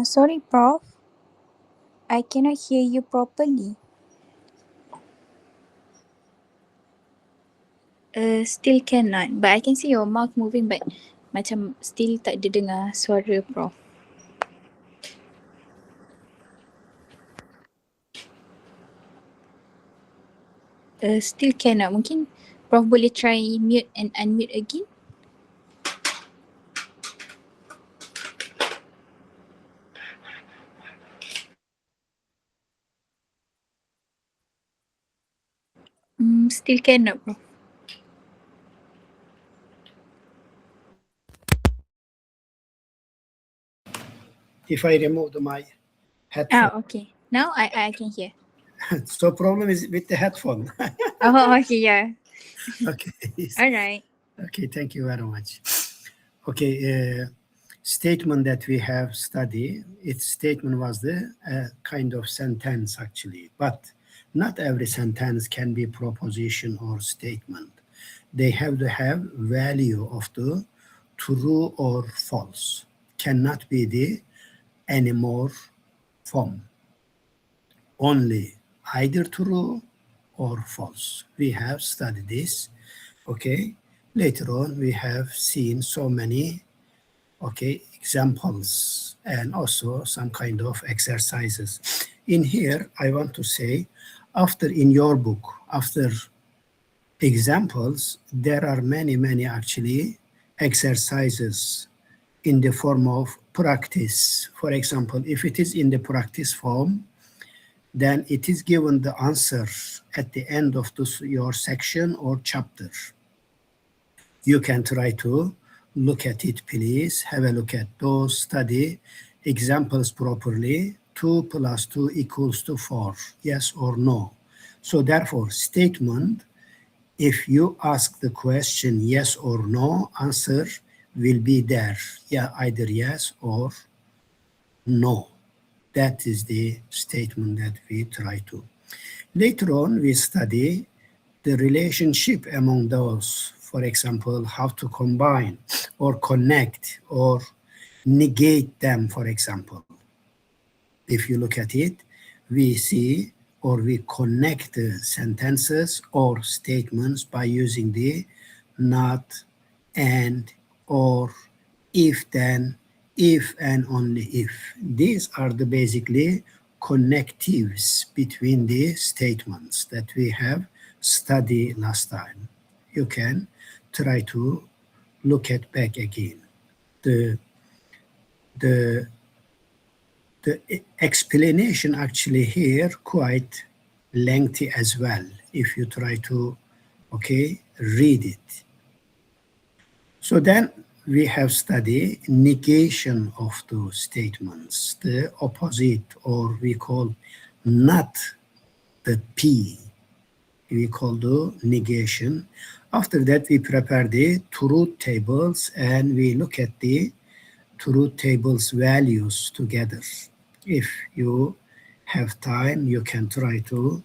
Sorry, Prof. I cannot hear you properly. Still cannot. But I can see your mouth moving, but macam still tak ada dengar suara Prof. Still cannot. Mungkin Prof boleh try mute and unmute again. Still cannot, Prof. If I remove my headphone. Okay. Now I can hear. So problem is with the headphone. Oh, okay, yeah. Okay. All right. Okay, thank you very much. Okay, statement that we have studied, its statement was the kind of sentence actually, but not every sentence can be proposition or statement. They have to have value of the true or false. Cannot be the any more form. Only either true or false. We have studied this. Okay. Later on, we have seen so many examples and also some kind of exercises. In here, I want to say, after in your book, after examples, there are many actually exercises in the form of practice. For example, if it is in the practice form, then it is given the answer at the end of your section or chapter. You can try to look at it, please. Have a look at those, study examples properly. 2 plus 2 equals to 4, yes or no. So therefore, statement, if you ask the question yes or no, answer will be there. Yeah, either yes or no. That is the statement that we try to. Later on, we study the relationship among those. For example, how to combine or connect or negate them, for example. If you look at it, we see or we connect the sentences or statements by using the not, and, or, if, then, if, and only if. These are the basically connectives between the statements that we have studied last time. You can try to look at back again. The explanation actually here quite lengthy as well if you try to read it. So then we have studied negation of those statements, the opposite, or we call not the P, we call the negation. After that, we prepare the truth tables and we look at the truth tables values together. If you have time, you can try to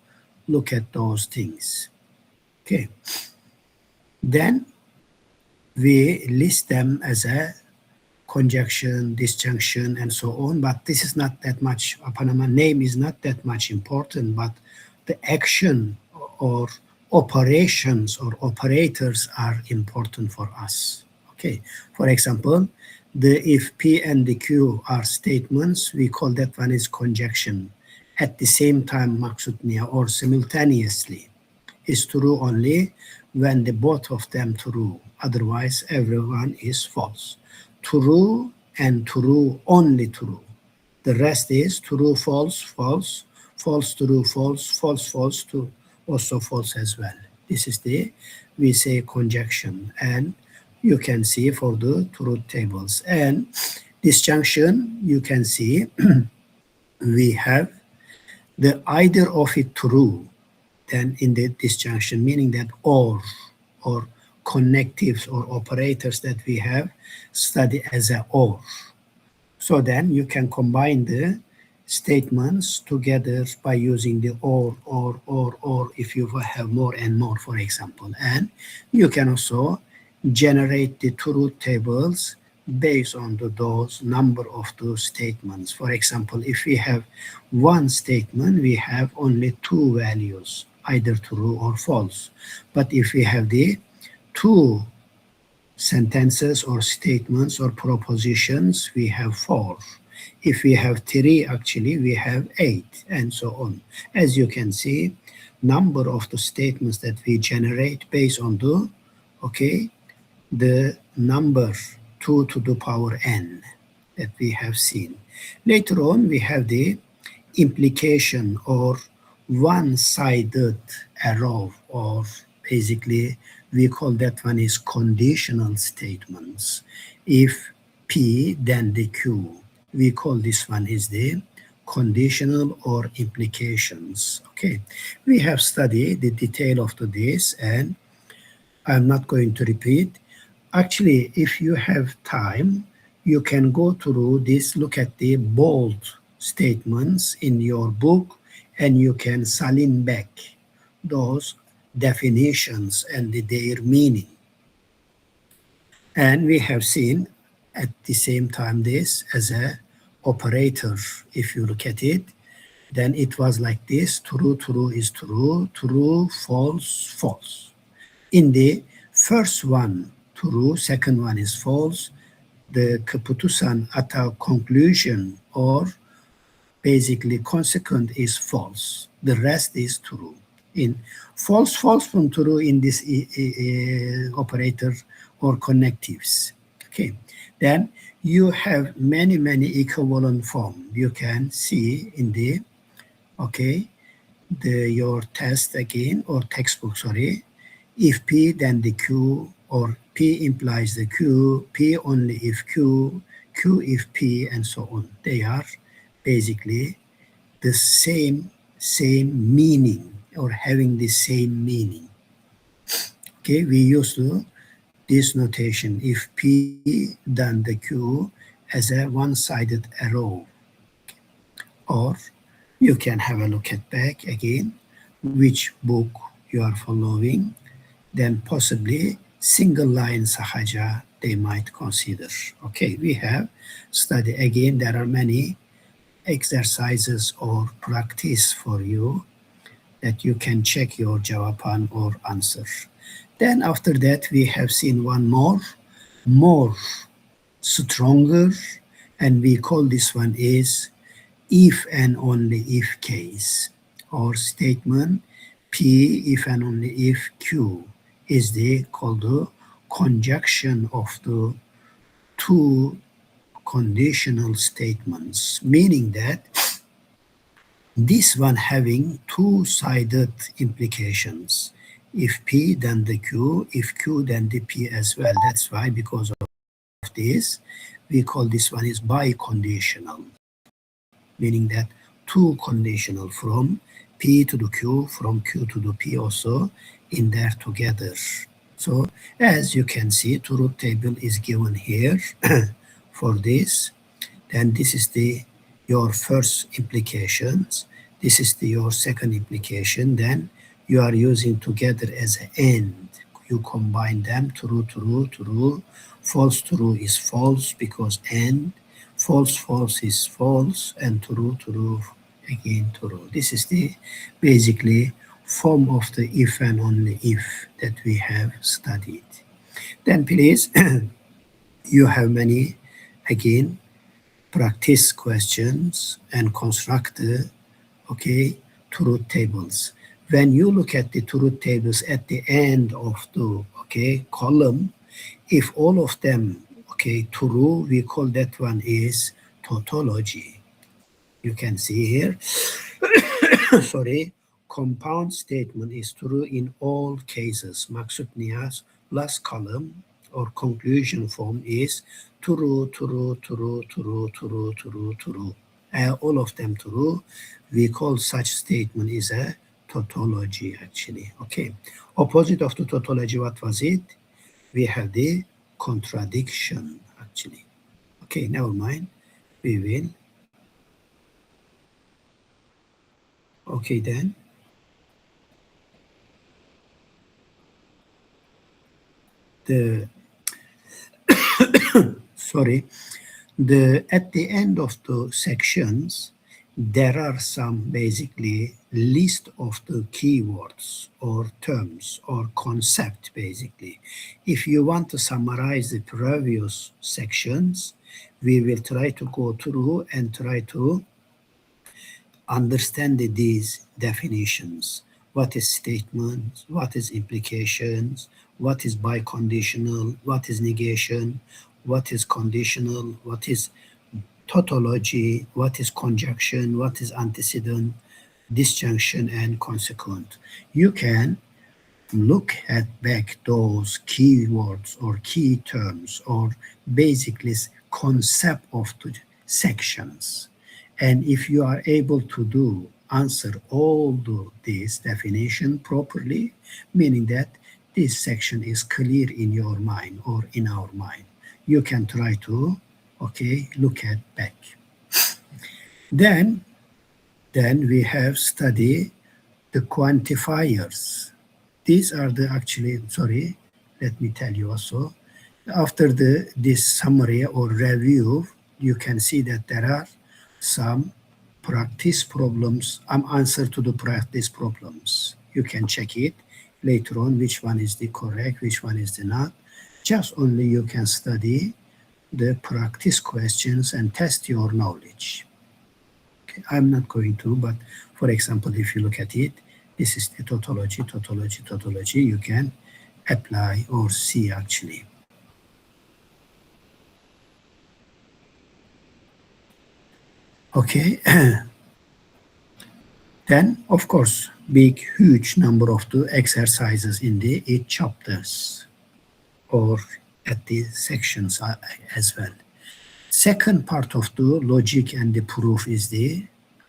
look at those things. Okay. Then we list them as a conjunction, disjunction, and so on, but this is not that much, Panama name is not that much important, but the action or operations or operators are important for us. Okay, for example, the if P and the Q are statements, we call that one is conjunction. At the same time, maksudnya, or simultaneously, is true only when the both of them true. Otherwise, everyone is false. True and true, only true. The rest is true, false, false, false, true, false, false, false, true, also false as well. This is the, we say, conjunction, and you can see for the truth tables. And disjunction, you can see we have the either of it true, then in the disjunction, meaning that or connectives or operators that we have studied as a or. So then you can combine the statements together by using the or, if you have more and more, for example. And you can also generate the truth tables based on those number of those statements. For example, if we have one statement, we have only two values, either true or false. But if we have the two sentences or statements or propositions, we have four. If we have three, actually, we have 8, and so on. As you can see, number of the statements that we generate based on the, the number 2 to the power n that we have seen. Later on, we have the implication or one-sided arrow, or basically we call that one is conditional statements. If P, then the Q. We call this one is the conditional or implications. Okay, we have studied the detail of this, and I'm not going to repeat. Actually, if you have time, you can go through this, look at the bold statements in your book, and you can saline back those definitions and their meaning. And we have seen at the same time this as a operator. If you look at it, then it was like this: true, true is true, true, false, false. In the first one, true, second one is false. The keputusan atau conclusion or basically consequent is false. The rest is true. In false, false from true in this operator or connectives. Okay, then you have many equivalent form. You can see in the your test again, or textbook, sorry. If P, then the Q, or P implies the Q, P only if Q, Q if P, and so on. They are basically the same meaning, or having the same meaning. Okay, we use this notation: if P, then the Q, as a one-sided arrow. Or you can have a look at back again, which book you are following. Then possibly single line sahaja they might consider. Okay, we have studied again. There are many exercises or practice for you that you can check your jawaban or answer. Then after that, we have seen one more stronger, and we call this one is if and only if case, or statement P if and only if Q is called the conjunction of the two conditional statements, meaning that this one having two-sided implications. If P, then the Q, if Q, then the P as well. That's why, because of this, we call this one is biconditional, meaning that two conditional, from P to the Q, from Q to the P also in there together. So as you can see, truth table is given here for this. Then this is your first implications. This is your second implication. Then you are using together as an end. You combine them: true, true, true. False, true is false because and. False, false is false, and true, true, again true. This is basically form of the if and only if that we have studied. Then please, you have many, again, practice questions and construct the, truth tables. When you look at the truth tables at the end of the, column, if all of them, true, we call that one is tautology. You can see here, sorry, compound statement is true in all cases. Maksud niyaz plus column or conclusion form is true, true, true, true, true, true, true. All of them true. We call such statement is a tautology, actually. Okay. Opposite of the tautology, what was it? We have the contradiction, actually. Okay, never mind. We will. Okay, then. sorry, at the end of the sections, there are some basically list of the keywords or terms or concept basically. If you want to summarize the previous sections, we will try to go through and try to understand these definitions. What is statement? What is implications? What is biconditional? What is negation? What is conditional? What is tautology? What is conjunction? What is antecedent, disjunction, and consequent? You can look at back those keywords or key terms or basically concept of the sections. And if you are able to answer all these definition properly, meaning that this section is clear in your mind or in our mind, you can try to, okay, look at back. Then we have studied the quantifiers. These are the actually, sorry, let me tell you also. After this summary or review, you can see that there are some practice problems, answer to the practice problems. You can check it later on, which one is the correct, which one is the not. Just only you can study the practice questions and test your knowledge. Okay, I'm not going to, but for example, if you look at it, this is the tautology, you can apply or see actually. Okay, then of course, huge number of the exercises in the 8 chapters or at the sections as well. Second part of the logic and the proof is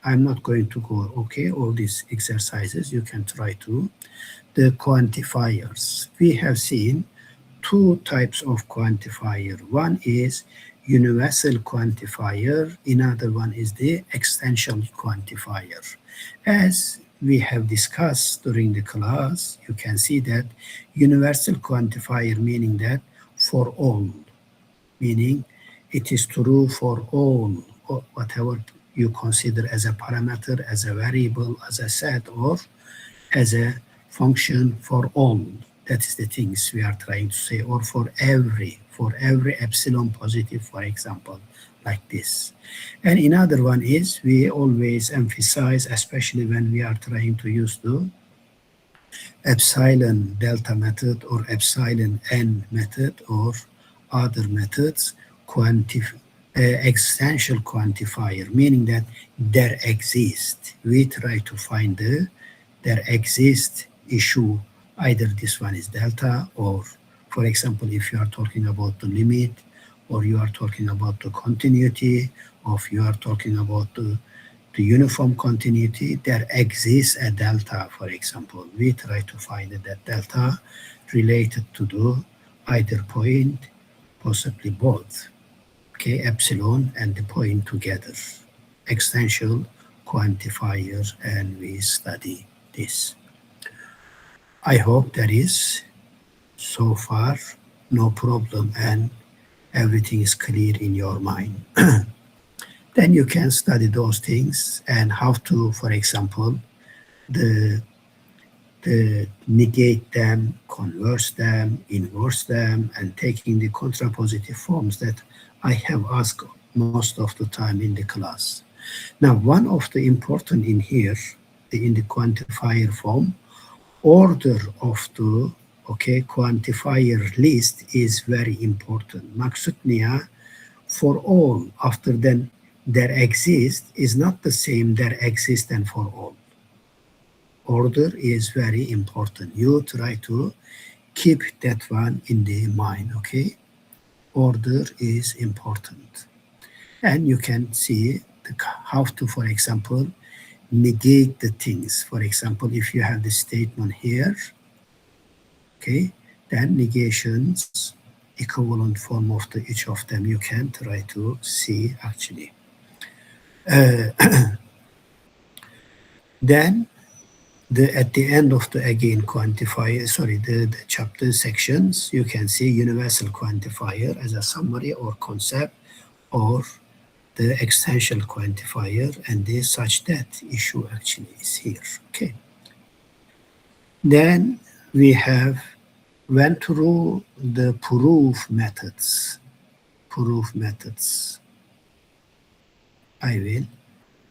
I'm not going to go, okay, all these exercises, you can try to. The quantifiers. We have seen 2 types of quantifier. One is universal quantifier, another one is the extension quantifier. As we have discussed during the class, you can see that universal quantifier meaning that for all, meaning it is true for all, or whatever you consider as a parameter, as a variable, as a set, or as a function for all. That is the things we are trying to say, or for every epsilon positive, for example, like this. And another one is we always emphasize, especially when we are trying to use the epsilon delta method or epsilon n method or other methods, extension quantifier, meaning that there exists. We try to find there exists issue. Either this one is delta, or for example, if you are talking about the limit, or you are talking about the continuity, or if you are talking about the uniform continuity, there exists a delta, for example. We try to find that delta related to the either point, possibly both, okay, epsilon and the point together, extension quantifier, and we study this. I hope there is so far no problem and everything is clear in your mind. Then you can study those things and how to, for example, the negate them, converse them, inverse them, and taking the contrapositive forms that I have asked most of the time in the class. Now, one of the important in here, in the quantifier form, order of the quantifier list is very important. Maksud niya, for all, after then there exists is not the same there exists and for all. Order is very important. You try to keep that one in the mind, okay? Order is important. And you can see how to, for example, negate the things. For example, if you have the statement here, okay, then negations, equivalent form of each of them, you can try to see actually. Then at the end of the again quantifier, the chapter sections, you can see universal quantifier as a summary or concept, or the extension quantifier, and the such that issue actually is here. Okay. Then we have went through the proof methods. Proof methods. I will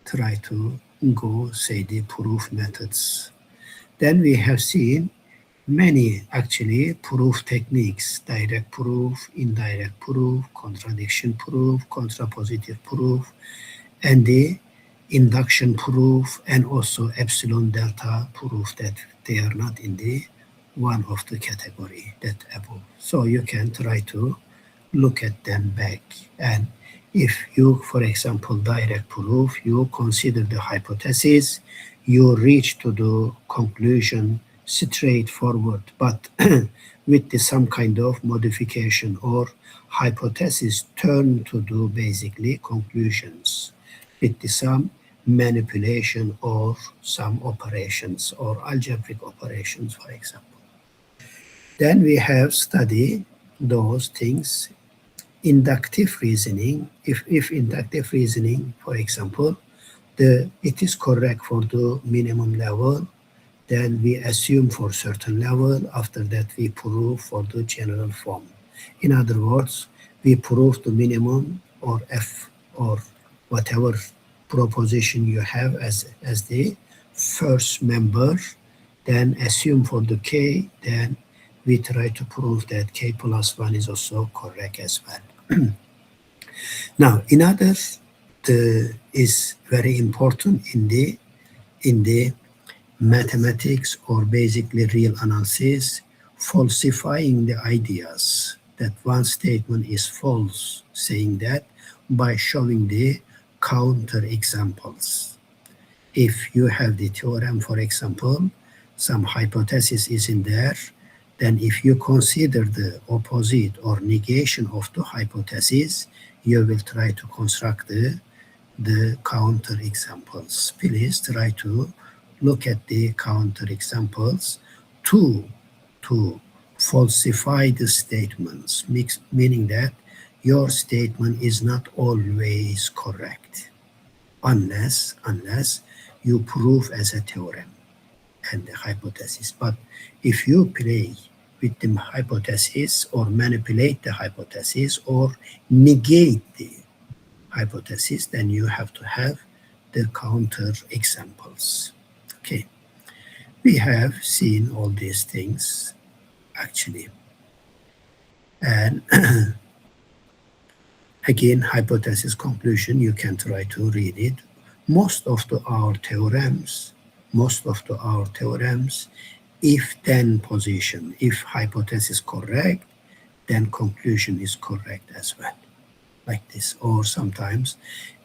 try to go say the proof methods. Then we have seen many actually proof techniques: direct proof, indirect proof, contradiction proof, contrapositive proof, and the induction proof, and also epsilon delta proof, that they are not in the one of the category that above. So you can try to look at them back. And if you, for example, direct proof, you consider the hypothesis, you reach to the conclusion straightforward, but with some kind of modification, or hypothesis turn to do basically conclusions with some manipulation or some operations or algebraic operations, for example. Then we have studied those things. Inductive reasoning, if inductive reasoning, for example, it is correct for the minimum level, then we assume for certain level, after that we prove for the general form. In other words, we prove the minimum or F or whatever proposition you have as the first member, then assume for the K, then we try to prove that K plus 1 is also correct as well. Now, another is very important in the mathematics, or basically real analysis, falsifying the ideas that one statement is false, saying that by showing the counter examples. If you have the theorem, for example, some hypothesis is in there, then if you consider the opposite or negation of the hypothesis, you will try to construct the counter examples. Please try to look at the counter examples to falsify the statements, meaning that your statement is not always correct unless you prove as a theorem and the hypothesis. But if you play with the hypothesis or manipulate the hypothesis or negate the hypothesis, then you have to have the counter examples. Okay, we have seen all these things actually. And again, hypothesis conclusion, you can try to read it. Most of our theorems, if then position, if hypothesis correct, then conclusion is correct as well, like this. Or sometimes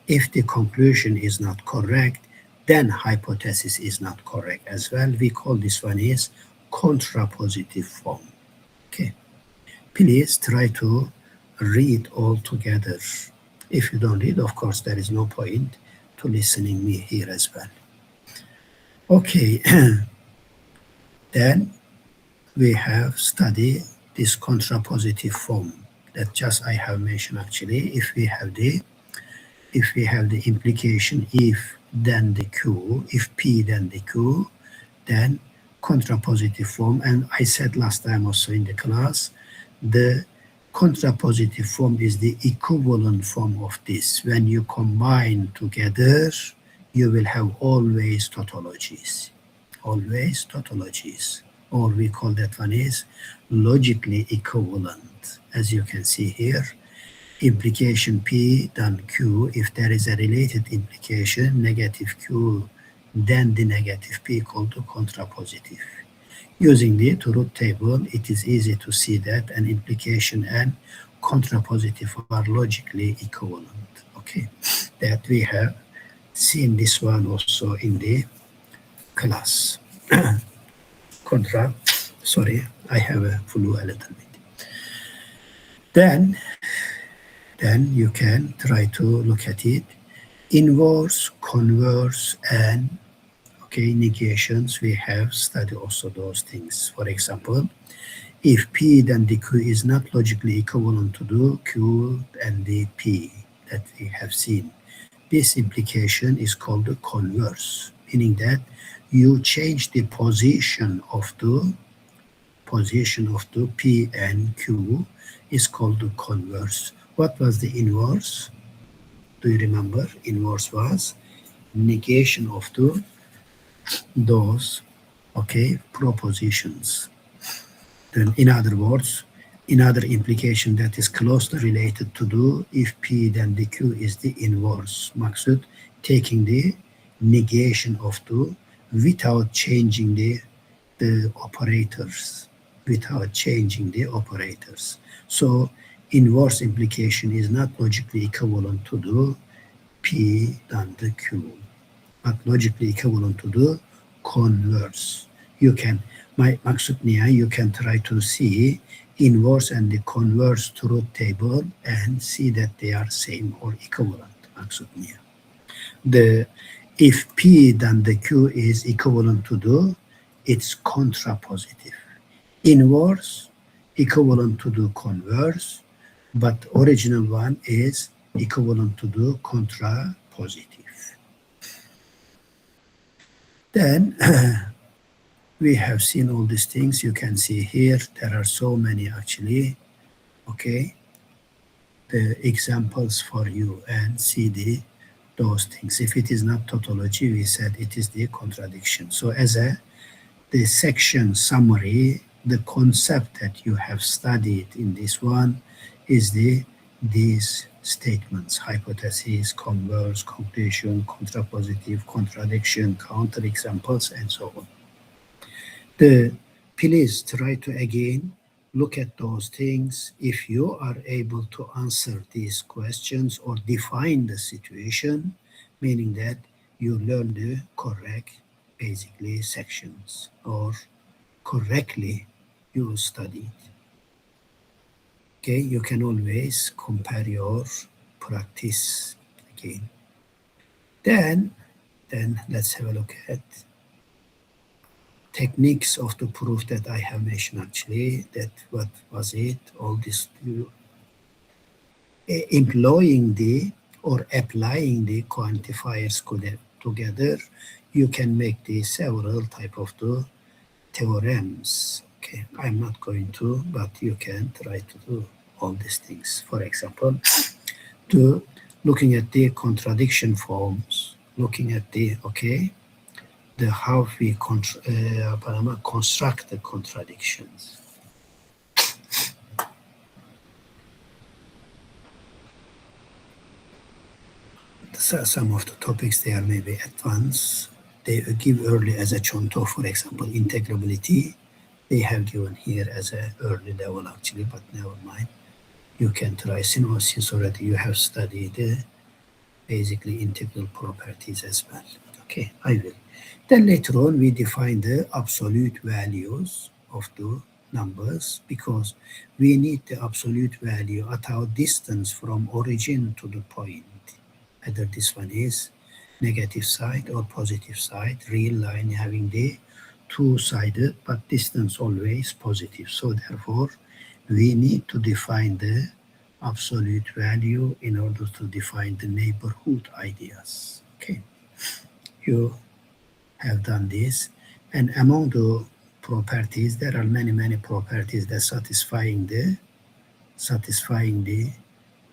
if the conclusion is not correct, then hypothesis is not correct as well. We call this one is contrapositive form. Okay, please try to read all together. If you don't read, of course, there is no point to listening me here as well. Okay, then we have studied this contrapositive form that just I have mentioned actually. If we have the implication if then the Q, if P then the Q, then contrapositive form. And I said last time also in the class, the contrapositive form is the equivalent form of this. When you combine together, you will have always tautologies. Always tautologies. Or we call that one is logically equivalent. As you can see here, implication P then Q, if there is a related implication, negative Q, then the negative P called to contrapositive. Using the truth table, it is easy to see that an implication and contrapositive are logically equivalent. Okay, that we have seen this one also in the class. Sorry, I have a flu a little bit. Then you can try to look at it. Inverse, converse, and Okay, negations, we have studied also those things. For example, if P then the Q is not logically equivalent to the Q and the P that we have seen, this implication is called the converse, meaning that you change the position of the P and Q is called the converse. What was the inverse? Do you remember? Inverse was negation of those propositions. Then in other words, another implication that is closely related to the if P then the Q is the inverse. Maksud, taking the negation of the without changing the operators. Without changing the operators. So inverse implication is not logically equivalent to the P than the Q, but logically equivalent to the converse. You can, my maksud niya, you can try to see inverse and the converse truth table and see that they are same or equivalent. Maksud niya. If P then the Q is equivalent to the, it's contrapositive. Inverse equivalent to the converse, but original one is equivalent to the contrapositive. Then we have seen all these things. You can see here there are so many actually. Okay, the examples for you and see those things. If it is not tautology, we said it is the contradiction. So as the section summary, the concept that you have studied in this one is these statements: hypothesis, converse, conclusion, contrapositive, contradiction, counterexamples, and so on. Please try to again look at those things. If you are able to answer these questions or define the situation, meaning that you learn the correct, basically, sections, or correctly you studied. Okay, you can always compare your practice again. Then let's have a look at techniques of the proof that I have mentioned actually. That what was it? All this employing the or applying the quantifiers together, you can make the several type of the theorems. Okay, I'm not going to, but you can try to do all these things. For example, looking at the contradiction forms, looking at the how we construct the contradictions. So some of the topics they are maybe advanced. They give early as a chonto, for example, integrability. They have given here as an early level actually, but never mind. You can try, since already you have studied basically integral properties as well. Okay, I will. Then later on we define the absolute values of the numbers, because we need the absolute value at our distance from origin to the point. Whether this one is negative side or positive side, real line having the two-sided, but distance always positive. So therefore, we need to define the absolute value in order to define the neighborhood ideas. Okay, you have done this, and among the properties, there are many properties that satisfying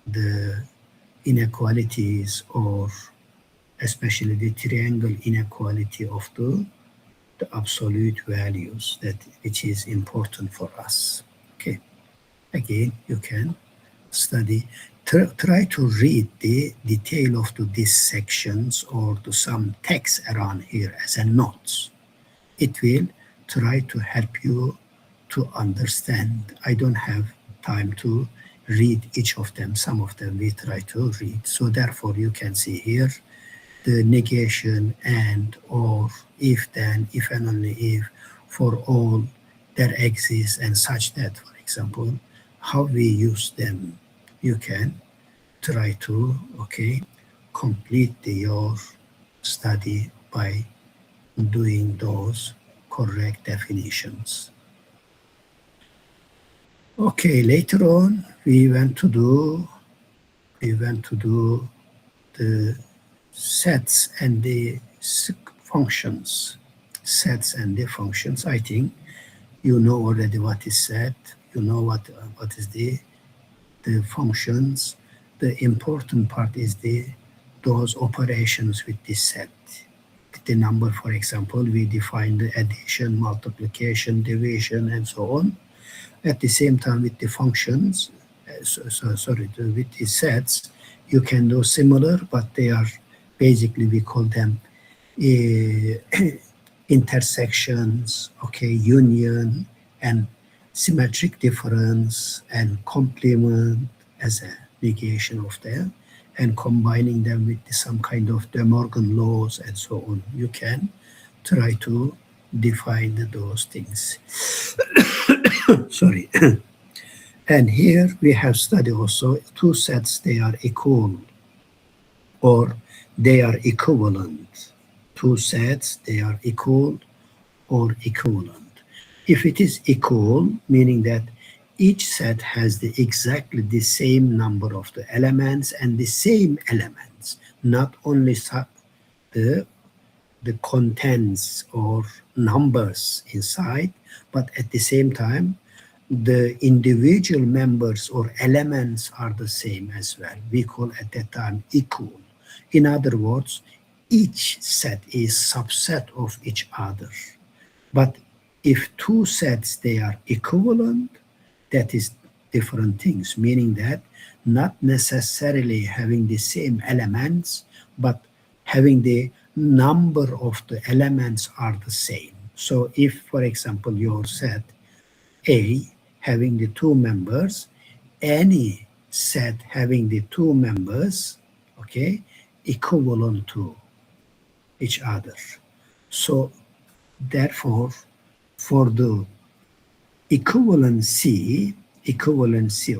the inequalities, or especially the triangle inequality of the absolute values, which is important for us. Okay, again you can study, try to read the detail of these sections or some text around here as a notes. It will try to help you to understand. I don't have time to read each of them. Some of them we try to read. So therefore you can see here the negation and, or, if then, if and only if, for all there exists, and such that, for example, how we use them. You can try to complete your study by doing those correct definitions. Okay, later on we went to do the sets and the functions. Sets and the functions. I think you know already what is set. You know what is the functions. The important part is those operations with the set. With the number, for example, we define the addition, multiplication, division, and so on. At the same time, with the functions, with the sets, you can do similar, but they are basically, we call them intersections, okay, union, and symmetric difference, and complement as a negation of them, and combining them with some kind of De Morgan laws and so on. You can try to define those things. Sorry. And here we have studied also two sets, they are equal or they are equivalent. Two sets, they are equal or equivalent. If it is equal, meaning that each set has exactly the same number of the elements and the same elements, not only the contents or numbers inside, but at the same time, the individual members or elements are the same as well. We call at that time equal. In other words, each set is subset of each other. But if two sets, they are equivalent, that is different things, meaning that not necessarily having the same elements, but having the number of the elements are the same. So if, for example, your set A having the two members, any set having the two members, okay, equivalent to each other. So therefore, for the equivalency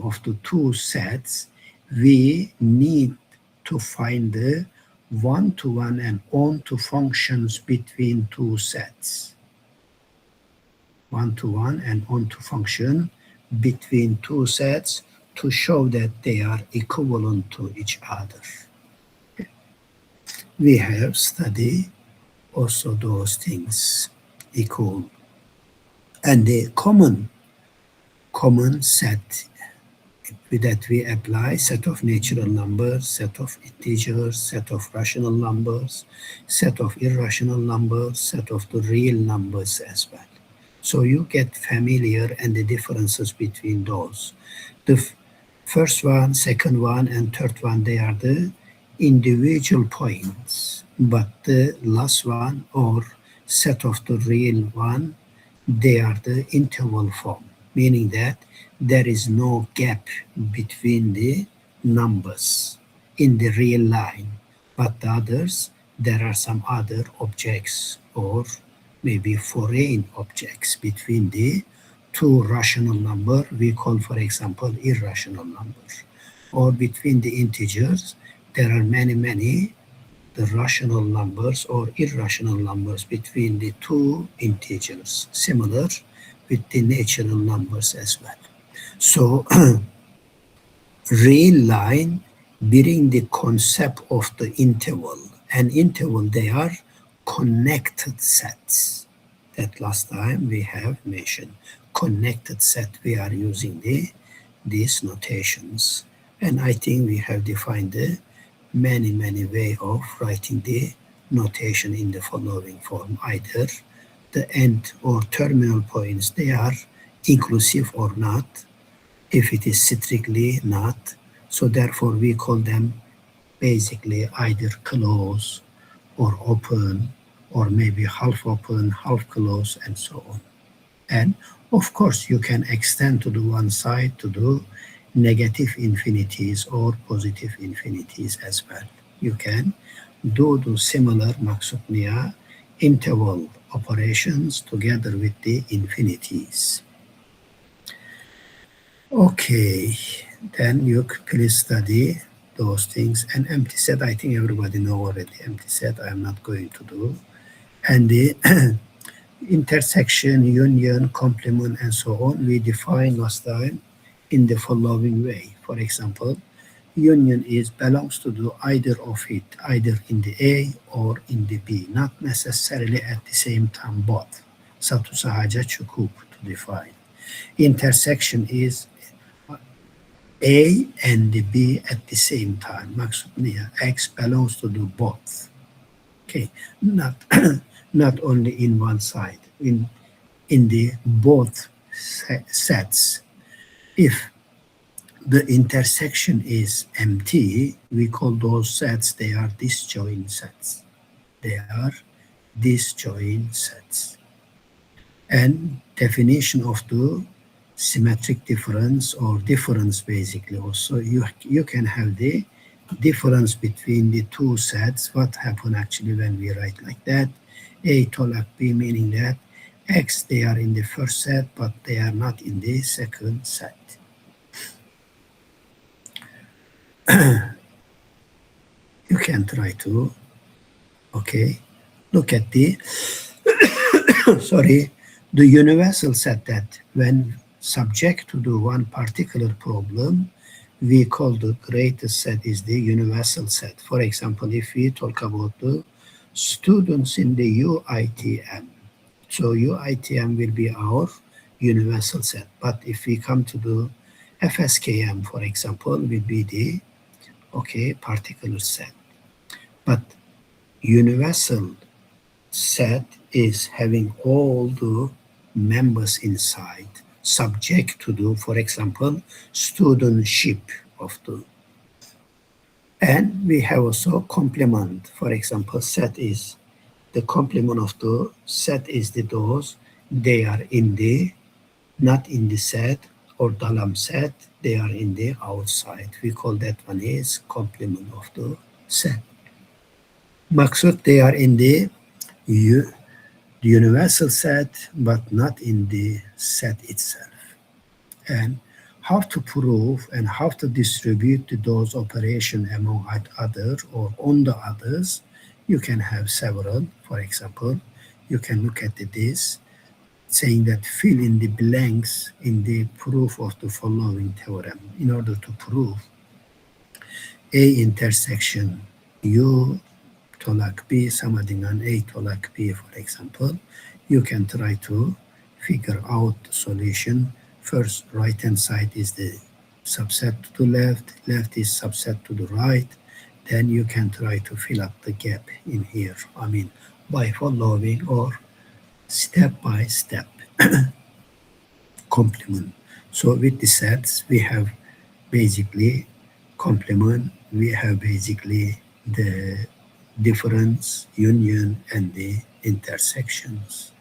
of the two sets, we need to find the one-to-one and on-to functions between two sets. One-to-one and on-to function between two sets to show that they are equivalent to each other. We have studied also those things, equal. And the common set that we apply, set of natural numbers, set of integers, set of rational numbers, set of irrational numbers, set of the real numbers as well. So you get familiar and the differences between those. The first one, second one, and third one, they are the individual points, but the last one or set of the real one, they are the interval form, meaning that there is no gap between the numbers in the real line, but the others, there are some other objects or maybe foreign objects between the two rational numbers, we call, for example, irrational numbers. Or between the integers, there are many the rational numbers or irrational numbers between the two integers, similar with the natural numbers as well. So real line bearing the concept of the interval. And interval, they are connected sets. That last time we have mentioned. Connected set, we are using these notations. And I think we have defined the many way of writing the notation in the following form. Either the end or terminal points, they are inclusive or not. If it is strictly not, so therefore we call them basically either close or open, or maybe half open, half close, and so on. And of course, you can extend to the one side to do negative infinities or positive infinities as well. You can do the similar maksud niya interval operations together with the infinities. Okay, then you please study those things. And empty set, I think everybody know already. Empty set, I am not going to do. And the intersection, union, complement, and so on, we define last time in the following way. For example, union is belongs to the either of it, either in the A or in the B, not necessarily at the same time both. Satu sahaja cukup to define. Intersection is A and the B at the same time. Maksudnya X belongs to the both. Okay, not not only in one side, in the both sets. If the intersection is empty, we call those sets, they are disjoint sets. They are disjoint sets. And definition of the symmetric difference or difference basically also, you can have the difference between the two sets. What happen actually when we write like that? A tolak B, meaning that X, they are in the first set, but they are not in the second set. You can try to, okay, look at the, sorry, the universal set that when subject to the one particular problem, we call the greatest set is the universal set. For example, if we talk about the students in the UITM, so UITM will be our universal set. But if we come to the FSKM, for example, will be the, okay, particular set. But universal set is having all the members inside, subject to the, for example, studentship of the. And we have also complement. For example, set is the complement of the set is the those, they are in the, not in the set or dalam set, they are in the outside. We call that one is complement of the set. Maksud, they are in the universal set, but not in the set itself. And how to prove and how to distribute those operations among other or on the others, you can have several. For example, you can look at this, saying that fill in the blanks in the proof of the following theorem. In order to prove A intersection U tolak B sama dengan A tolak B, for example, you can try to figure out the solution. First, right-hand side is the subset to the left, left is subset to the right. Then you can try to fill up the gap in here. I mean, by following or step by step complement. So with the sets, we have basically complement, we have basically the difference, union, and the intersections.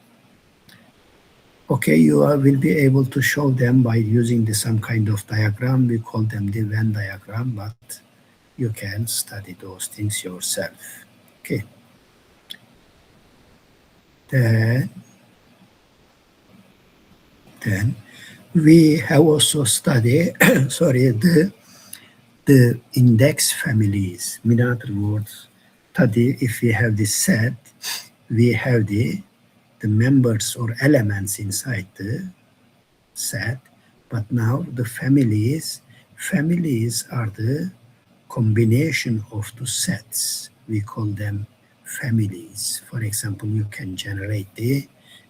Okay, you will be able to show them by using some kind of diagram. We call them the Venn diagram, but you can study those things yourself. Okay. Then we have also studied, sorry, the index families. In other words, if we have this set, we have the members or elements inside the set, but now the families are the combination of the sets. We call them families. For example, you can generate the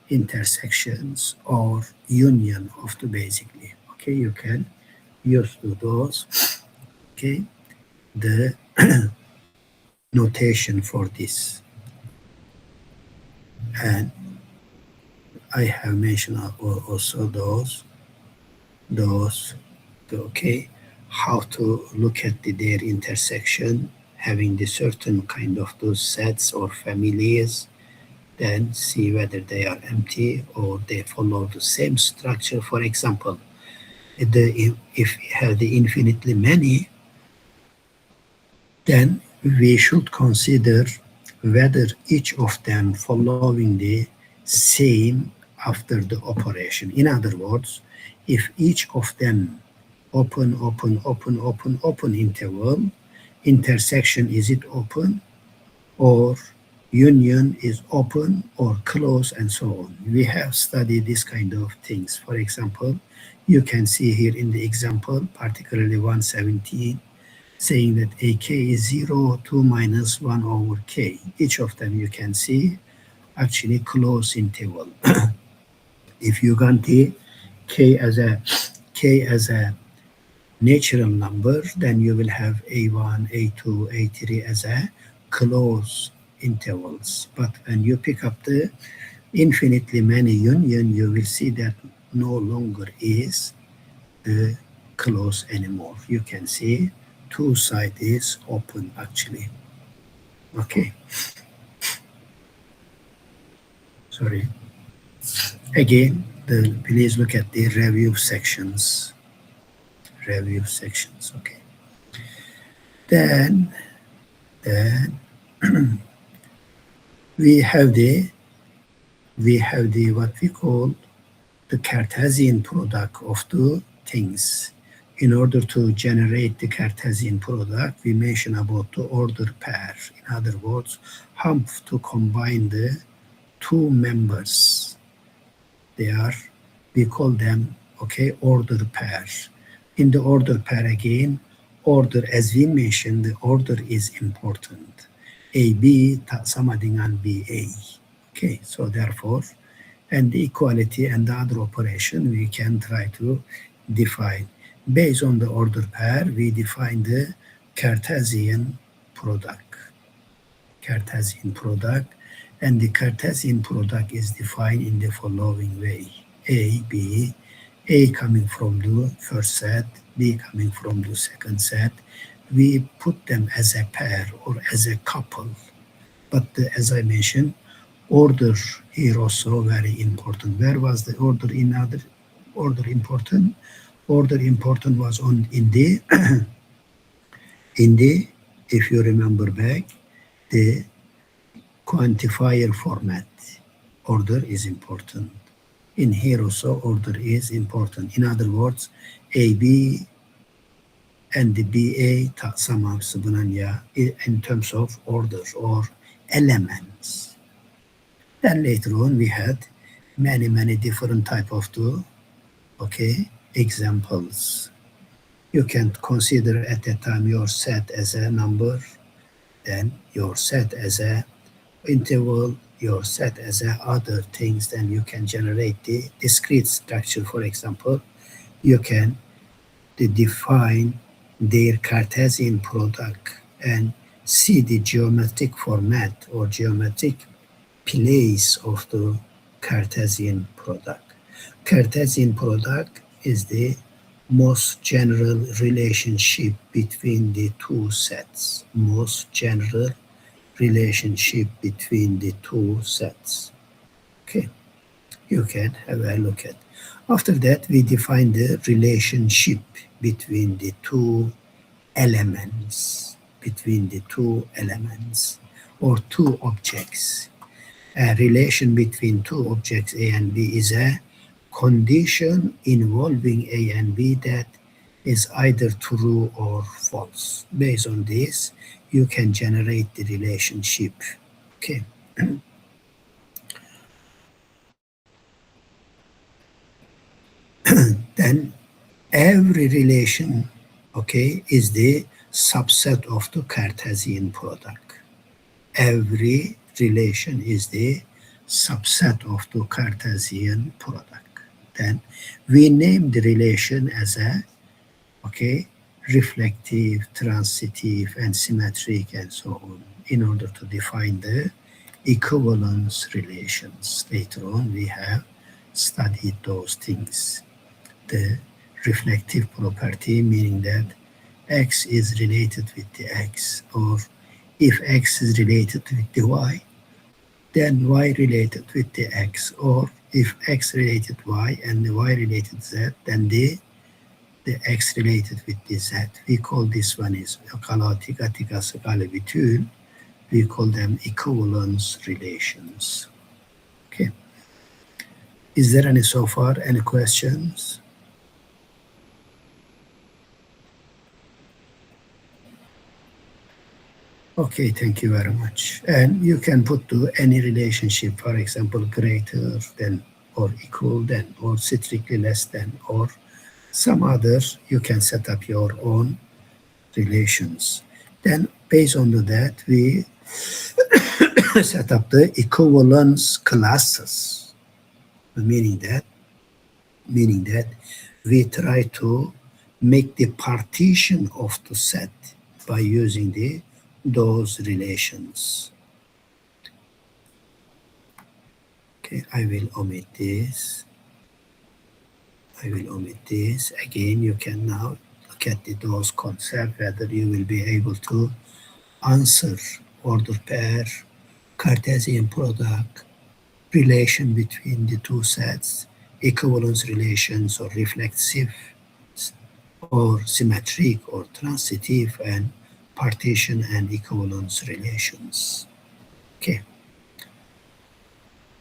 intersections or union of the basically. Okay, you can use those. Okay, the notation for this. And I have mentioned also those, okay, how to look at their intersection, having the certain kind of those sets or families, then see whether they are empty or they follow the same structure. For example, if we have the infinitely many, then we should consider whether each of them following the same after the operation. In other words, if each of them open interval, intersection, is it open or union is open or close, and so on. We have studied this kind of things. For example, you can see here in the example, particularly 117, saying that AK is 0, 2 minus 1 over K. Each of them you can see actually close interval. If you guarantee K as a natural number, then you will have A1, A2, A3 as a close intervals. But when you pick up the infinitely many union, you will see that no longer is the close anymore. You can see two side is open actually. Okay. Sorry. Again, please look at the review sections. Review sections. Okay. Then we have the what we call the Cartesian product of two things. In order to generate the Cartesian product, we mention about the order pair. In other words, how to combine the two members. We call them, okay, order pair. In the order pair again, order, as we mentioned, the order is important. AB sama dengan BA. Okay, so therefore, and the equality and the other operation we can try to define. Based on the order pair, we define the Cartesian product. Cartesian product, and the Cartesian product is defined in the following way. A, B, A coming from the first set, B coming from the second set. We put them as a pair or as a couple. But as I mentioned, order here also very important. Where was the order in other order important? Order important was in the if you remember back, the quantifier format. Order is important. In here also order is important. In other words, AB and the BA sama sebenarnya in terms of orders or elements. Then later on we had many different type of examples. You can consider at that time your set as a number, then your set as a interval, your set as a other things, then you can generate the discrete structure. For example, you can define their Cartesian product and see the geometric format or geometric place of the Cartesian product. Cartesian product is the most general relationship between the two sets. Most general relationship between the two sets. Okay, you can have a look at. After that, we define the relationship between the two elements, or two objects. A relation between two objects A and B is a condition involving A and B that is either true or false. Based on this, you can generate the relationship. Okay. Then every relation, okay, is the subset of the Cartesian product. Every relation is the subset of the Cartesian product. Then we name the relation as a, reflective, transitive, and symmetric, and so on, in order to define the equivalence relations. Later on, we have studied those things. The reflective property, meaning that X is related with the X, or if X is related with the Y, then Y related with the X, or if X related Y and the Y related Z, then the X related with the Z. We call this one is tiga sekali between. We call them equivalence relations. Okay. Is there any so far any questions? Okay, thank you very much. And you can put to any relationship, for example, greater than or equal than or strictly less than or some others. You can set up your own relations. Then based on that, we set up the equivalence classes, meaning that we try to make the partition of the set by using those relations. Okay, I will omit this. Again, you can now look at those concepts, whether you will be able to answer order pair, Cartesian product, relation between the two sets, equivalence relations or reflexive or symmetric or transitive, and partition and equivalence relations. Okay.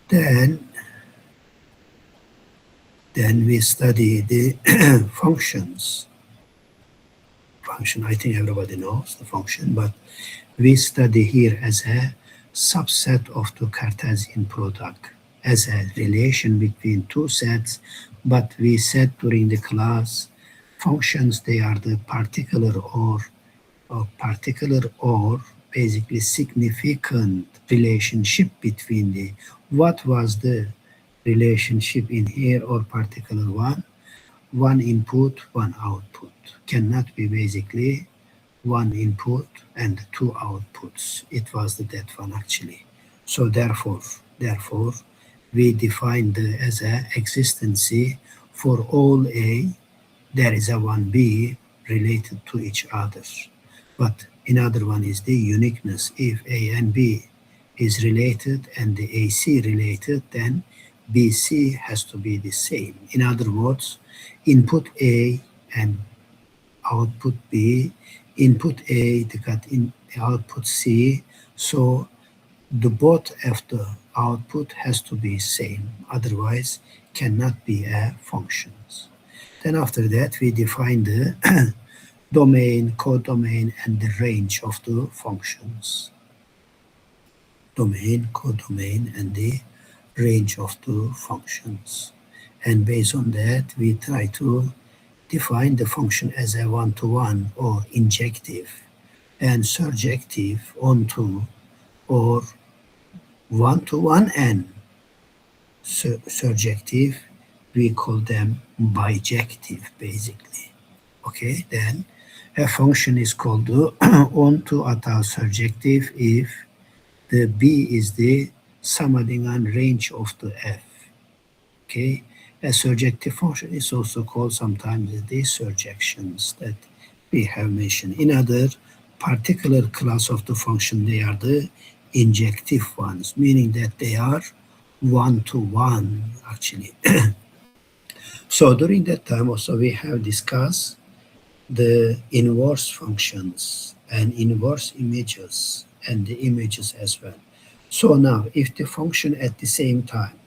Then we study the functions. Function, I think everybody knows the function, but we study here as a subset of the Cartesian product, as a relation between two sets, but we said during the class, functions, they are the particular or basically significant relationship between the, what was the relationship in here or particular one input, one output. Cannot be basically one input and two outputs. It was that one actually. So therefore, we define the as a existency for all A, there is a one B related to each other. But another one is the uniqueness. If A and B is related and the AC related, then BC has to be the same. In other words, input A and output B, input A they got in output C, so the both of the output has to be same, otherwise cannot be a functions. Then after that we define the domain, codomain, and the range of the functions. Domain, codomain, and the range of the functions. And based on that, we try to define the function as a one-to-one or injective, and surjective onto or one-to-one and surjective, we call them bijective basically. Okay, then a function is called onto atau surjective if the B is the Samadingan range of the F. Okay, a surjective function is also called sometimes the surjections that we have mentioned. In other particular class of the function, they are the injective ones, meaning that they are one-to-one actually. So during that time also we have discussed the inverse functions and inverse images and the images as well. So now if the function at the same time,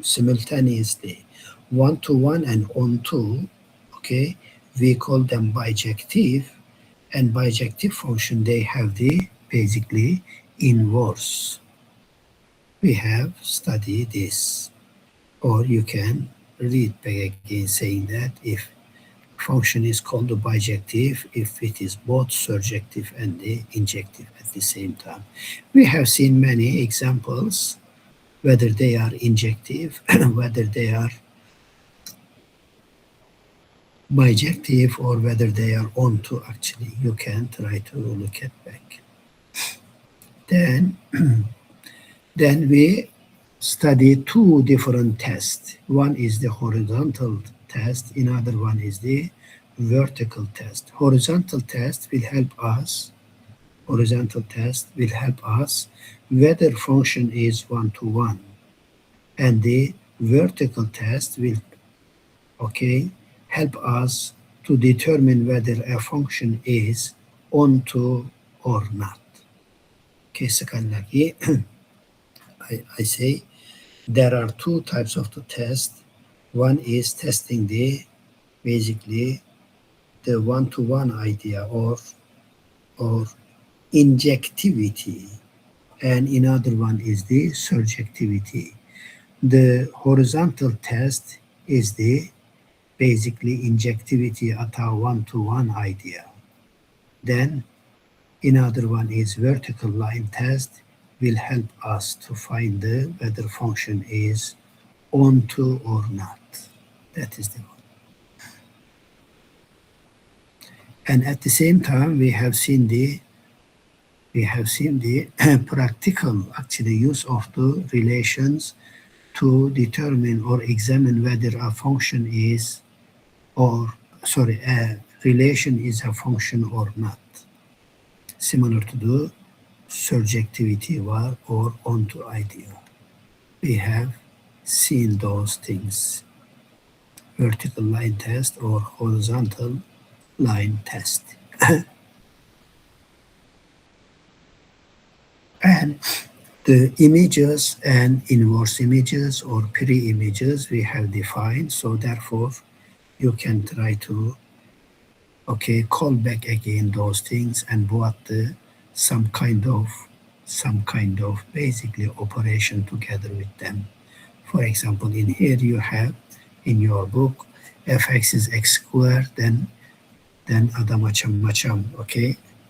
simultaneously one-to-one and onto, okay, we call them bijective, and bijective function, they have the basically inverse. We have studied this, or you can read back again saying that if function is called a bijective if it is both surjective and the injective at the same time. We have seen many examples, whether they are injective, whether they are bijective, or whether they are onto actually. You can try to look at back. Then we study two different tests. One is the horizontal test, another one is the vertical test. Horizontal test will help us whether function is one-to-one, and the vertical test will help us to determine whether a function is onto or not. Okay, sekali lagi I say there are two types of the test. One is testing the basically the one-to-one idea or injectivity, and another one is the surjectivity. The horizontal test is the basically injectivity at a one-to-one idea. Then another one is vertical line test, will help us to find the whether function is onto or not. That is the one. And at the same time, we have seen the practical actually use of the relations to determine or examine whether a function is a relation is a function or not, similar to the surjectivity or onto idea. We have seen those things, vertical line test or horizontal line test. And the images and inverse images or pre-images we have defined, so therefore you can try to call back again those things and what some kind of basically operation together with them. For example, in here you have in your book fx is x squared, then ada macam-macam,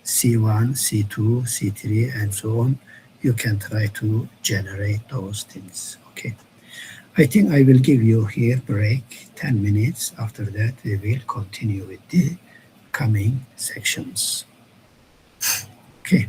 C1, C2, C3, and so on. You can try to generate those things. I think I will give you here break 10 minutes. After that, we will continue with the coming sections. Okay.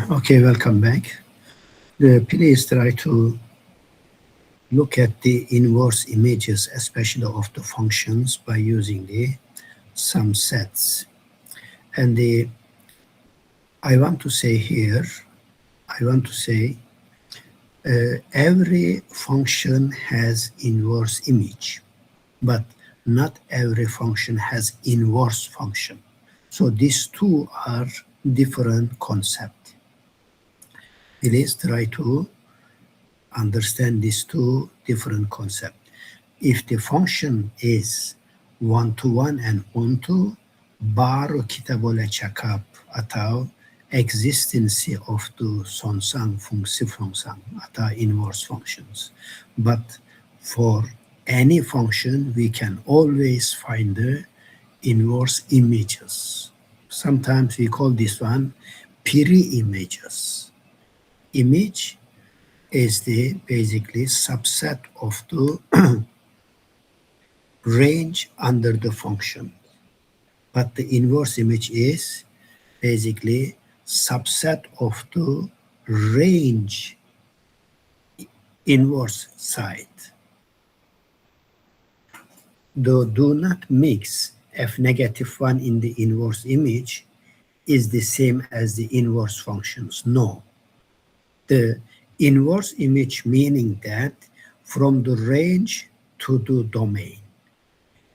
Okay, welcome back. Please try to look at the inverse images, especially of the functions, by using the sum sets. And I want to say here, every function has inverse image, but not every function has inverse function. So these two are different concepts. Please try to understand these two different concepts. If the function is one-to-one and onto, baru kita boleh cakap atau existence of the sonsang fungsi sonsang atau inverse functions. But for any function, we can always find the inverse images. Sometimes we call this one peri-images. Image is the basically subset of the range under the function. But the inverse image is basically subset of the range inverse side. Though do not mix f negative 1 in the inverse image is the same as the inverse functions. No. The inverse image meaning that from the range to the domain.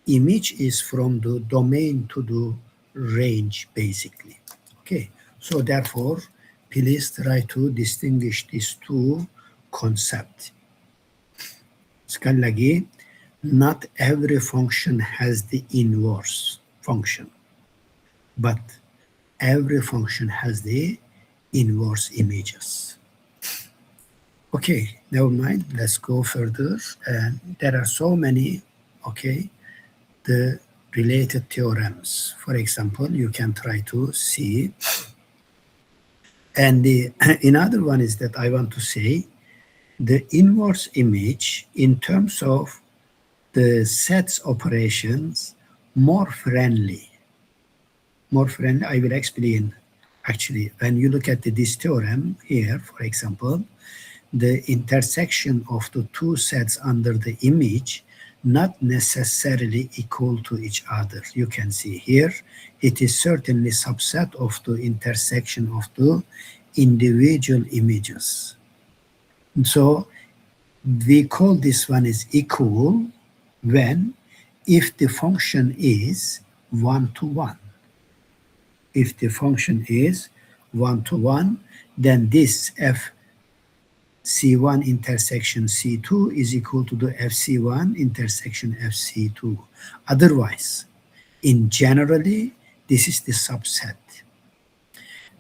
Image is from the domain to the range, basically. Okay, so therefore, please try to distinguish these two concepts. Sekali lagi, not every function has the inverse function, but every function has the inverse images. Okay, never mind, let's go further. And there are so many, okay, the related theorems. For example, you can try to see. And another one is that I want to say the inverse image in terms of the sets operations more friendly. More friendly, I will explain. Actually, when you look at this theorem here, for example, the intersection of the two sets under the image not necessarily equal to each other. You can see here, it is certainly subset of the intersection of the individual images. And so we call this one is equal when if the function is one-to-one. If the function is one-to-one, then this f C1 intersection C2 is equal to the FC1 intersection FC2. Otherwise, in generally, this is the subset.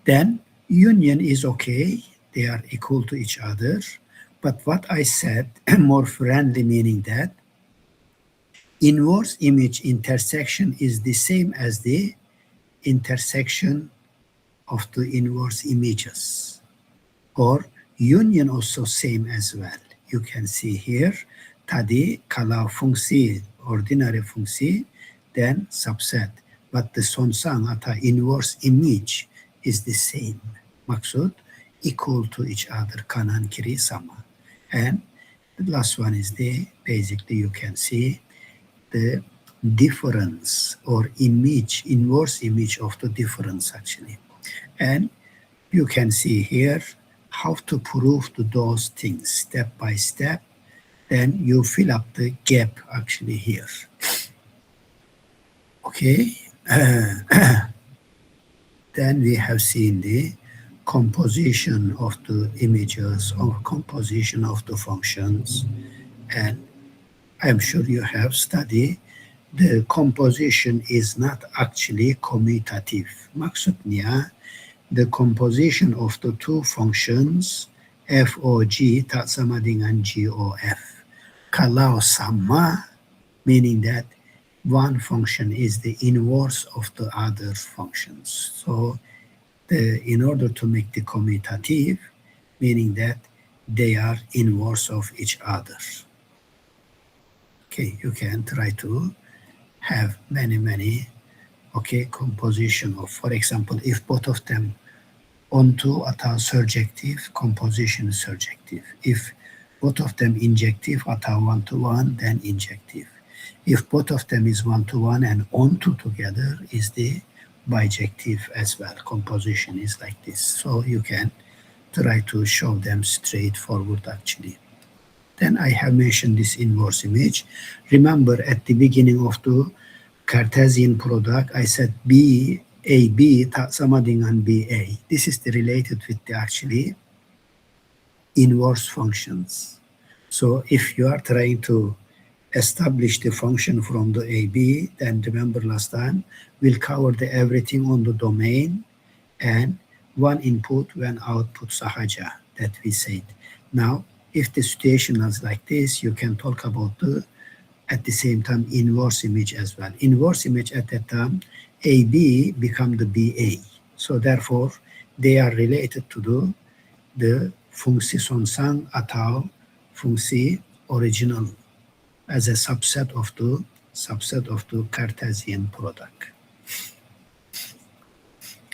Then union is okay, they are equal to each other. But what I said, more friendly, meaning that inverse image intersection is the same as the intersection of the inverse images, or union also same as well. You can see here, tadi kalau fungsi, ordinary fungsi, then subset. But the sonsang atau inverse image is the same. Maksud, equal to each other, kanan kiri sama. And the last one is the, basically you can see the difference or image, inverse image of the difference actually. And you can see here, how to prove those things step by step, then you fill up the gap actually here. Okay, then we have seen the composition of the images or composition of the functions, and I'm sure you have studied the composition is not actually commutative. Maksudnya, the composition of the two functions FOG tak sama dengan GOF. Kalau sama, meaning that one function is the inverse of the other functions. So in order to make the commutative, meaning that they are inverse of each other. Okay, you can try to have many, okay, composition of, for example, if both of them onto atau surjective, composition surjective. If both of them injective atau one-to-one, then injective. If both of them is one-to-one and onto together is the bijective as well. Composition is like this. So you can try to show them straightforward actually. Then I have mentioned this inverse image. Remember at the beginning of the Cartesian product, I said B, AB tak sama dengan BA. This is the related with the actually inverse functions. So if you are trying to establish the function from the AB, then remember last time, we'll cover the everything on the domain and one input, one output sahaja that we said. Now, if the situation is like this, you can talk about the, at the same time, inverse image as well. Inverse image at that time, AB become the BA. So therefore, they are related to the fungsi sonsang atau fungsi original as a subset of the Cartesian product.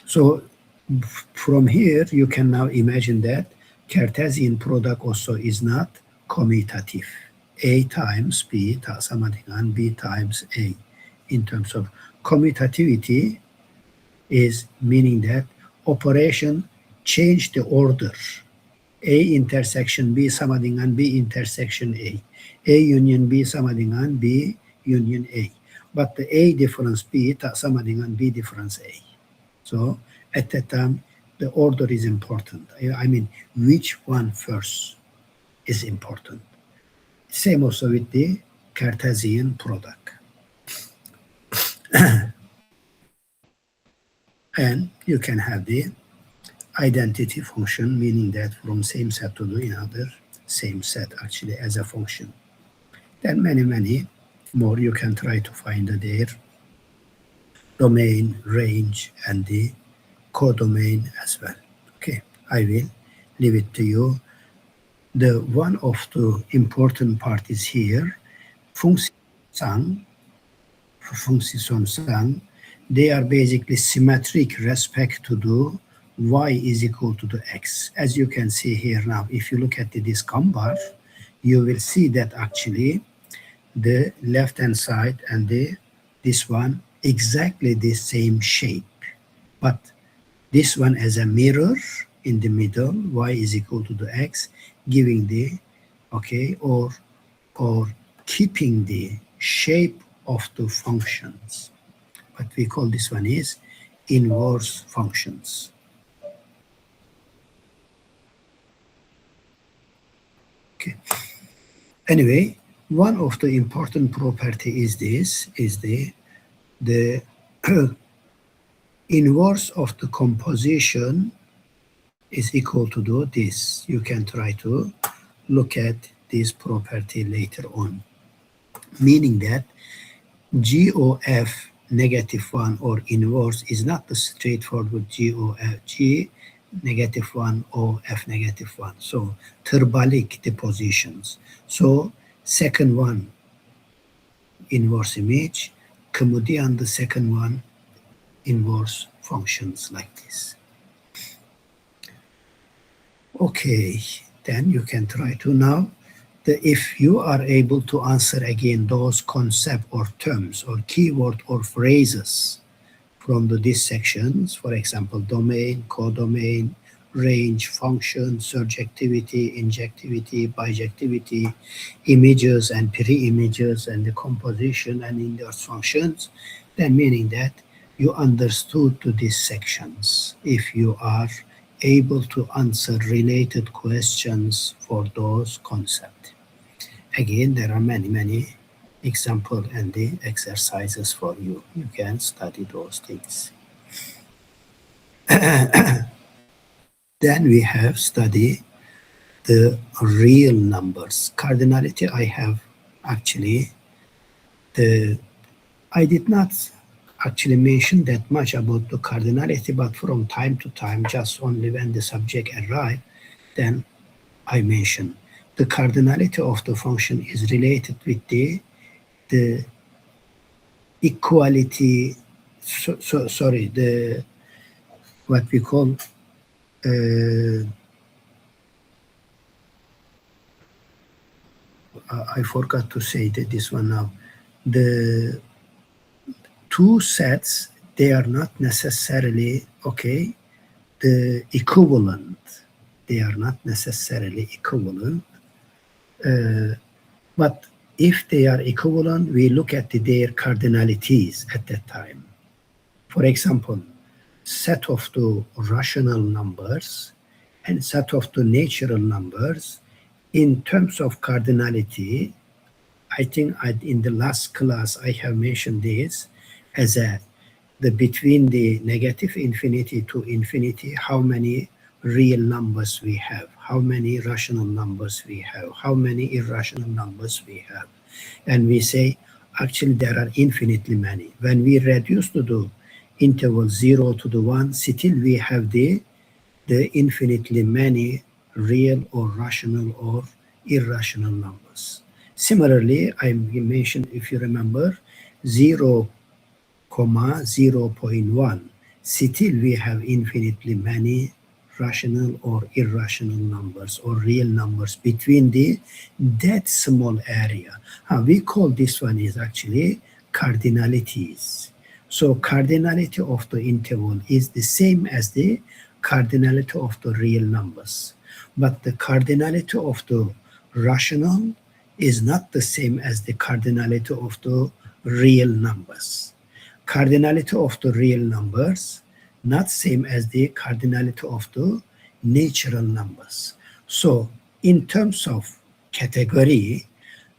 So from here, you can now imagine that Cartesian product also is not commutative. A times B tak sama dengan B times A. In terms of commutativity is meaning that operation change the order. A intersection B sama dengan B intersection A. A union B sama dengan B union A. But the A difference B tak sama dengan B difference A. So at that time, the order is important. I mean, which one first is important. Same also with the Cartesian product. And you can have the identity function, meaning that from same set to the another same set actually as a function. Then many more you can try to find their domain, range, and the codomain as well. Okay, I will leave it to you. The one of the important part is here, fungsi sonsang, they are basically symmetric respect to the y is equal to the x. As you can see here now, if you look at this COM bar, you will see that actually the left-hand side and this one exactly the same shape. But this one as a mirror in the middle, y is equal to the x, giving the, okay, or keeping the shape of the functions. What we call this one is inverse functions. Okay. Anyway, one of the important property is this, is the inverse of the composition is equal to this. You can try to look at this property later on, meaning that GOF -1 or inverse is not the straightforward G -1 or F -1. So terbalik the positions. So second one inverse image, kemudian the second one inverse functions like this. Okay, then you can try to now, if you are able to answer again those concepts or terms or keyword or phrases from these sections, for example, domain, codomain, range, function, surjectivity, injectivity, bijectivity, images and pre-images, and the composition and inverse functions, then meaning that you understood to these sections if you are able to answer related questions for those concepts. Again, there are many examples and the exercises for you. You can study those things. Then we have studied the real numbers. Cardinality, I have actually, I did not actually mention that much about the cardinality, but from time to time, just only when the subject arrived, then I mention the cardinality of the function is related with the equality, sorry, the what we call I forgot to say that this one now. The two sets, they are not necessarily, okay, the equivalent. They are not necessarily equivalent. But if they are equivalent, we look at their cardinalities at that time. For example, set of the rational numbers and set of the natural numbers, in terms of cardinality, I think in the last class I have mentioned this as the between the negative infinity to infinity, how many real numbers we have, how many rational numbers we have, how many irrational numbers we have. And we say, actually, there are infinitely many. When we reduce to the interval 0 to the 1, still we have the infinitely many real or rational or irrational numbers. Similarly, I mentioned, if you remember, 0, 0.1, still we have infinitely many rational or irrational numbers or real numbers between that small area. We call this one is actually cardinalities. So cardinality of the interval is the same as the cardinality of the real numbers. But the cardinality of the rational is not the same as the cardinality of the real numbers. Cardinality of the real numbers not same as the cardinality of the natural numbers. So in terms of category,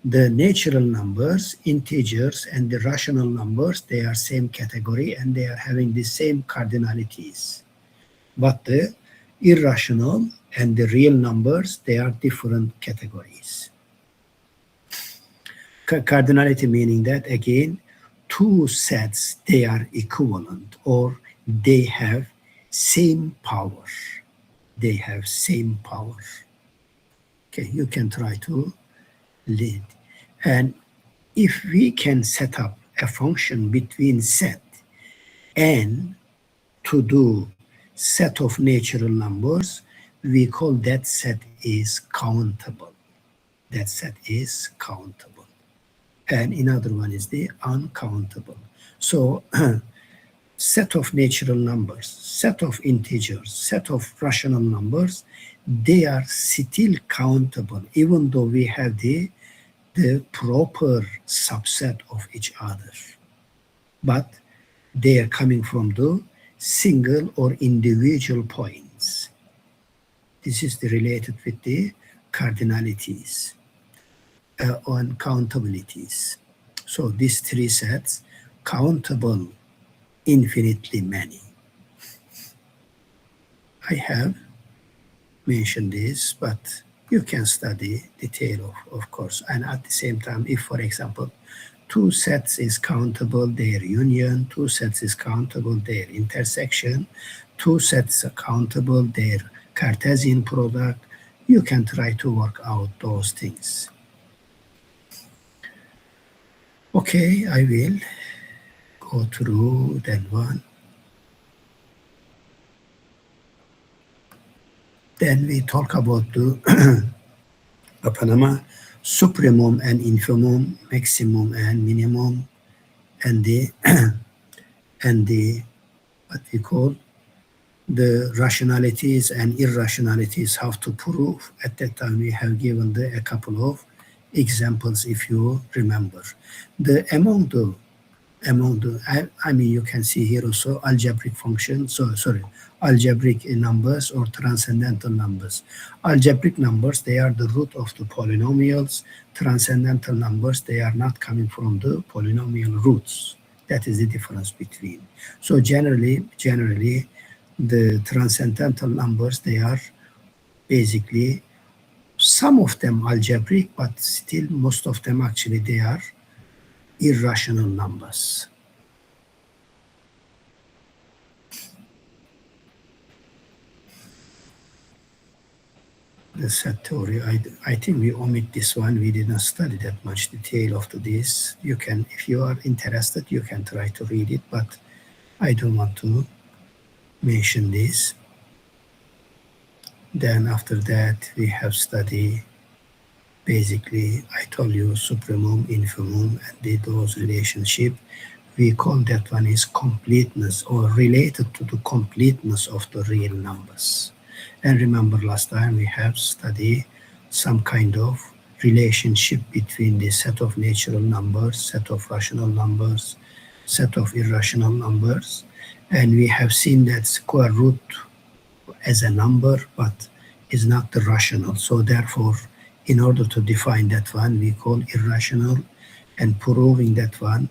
the natural numbers, integers, and the rational numbers, they are same category and they are having the same cardinalities. But the irrational and the real numbers, they are different categories. Cardinality meaning that, again, two sets, they are equivalent or they have same power. They have same power. Okay, you can try to lead. And if we can set up a function between set and to do set of natural numbers, we call that set is countable. That set is countable. And another one is the uncountable. So set of natural numbers, set of integers, set of rational numbers, they are still countable, even though we have the proper subset of each other. But they are coming from the single or individual points. This is related with the cardinalities on countabilities. So these three sets, countable, infinitely many. I have mentioned this, but you can study detail of course. And at the same time, if, for example, two sets is countable, their union, two sets is countable, their intersection, two sets are countable, their Cartesian product, you can try to work out those things. Okay, I will go through that one. Then we talk about the Panama supremum and infimum, maximum and minimum, and the what we call the rationalities and irrationalities, how to prove. At that time we have given a couple of examples, if you remember. Among the I mean, you can see here also algebraic functions, algebraic numbers or transcendental numbers. Algebraic numbers, they are the root of the polynomials. Transcendental numbers, they are not coming from the polynomial roots. That is the difference between. So generally, the transcendental numbers, they are basically, some of them algebraic, but still most of them actually they are irrational numbers. The set theory, I think we omit this one. We did not study that much detail of this. You can, if you are interested, you can try to read it, but I don't want to mention this. Then after that, we have studied, basically, I told you supremum, infimum, and those relationship. We call that one is completeness, or related to the completeness of the real numbers. And remember last time we have studied some kind of relationship between the set of natural numbers, set of rational numbers, set of irrational numbers. And we have seen that square root as a number, but is not the rational. So therefore, in order to define that one, we call irrational, and proving that one,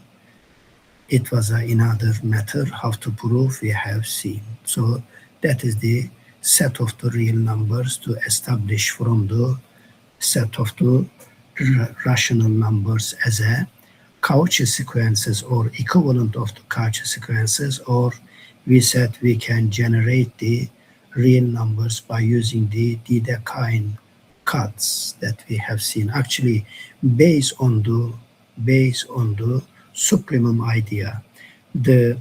it was another method how to prove we have seen. So that is the set of the real numbers to establish from the set of the rational numbers as a Cauchy sequences or equivalent of the Cauchy sequences, or we said we can generate the real numbers by using the Dedekind cuts that we have seen. Actually, based on the supremum idea, the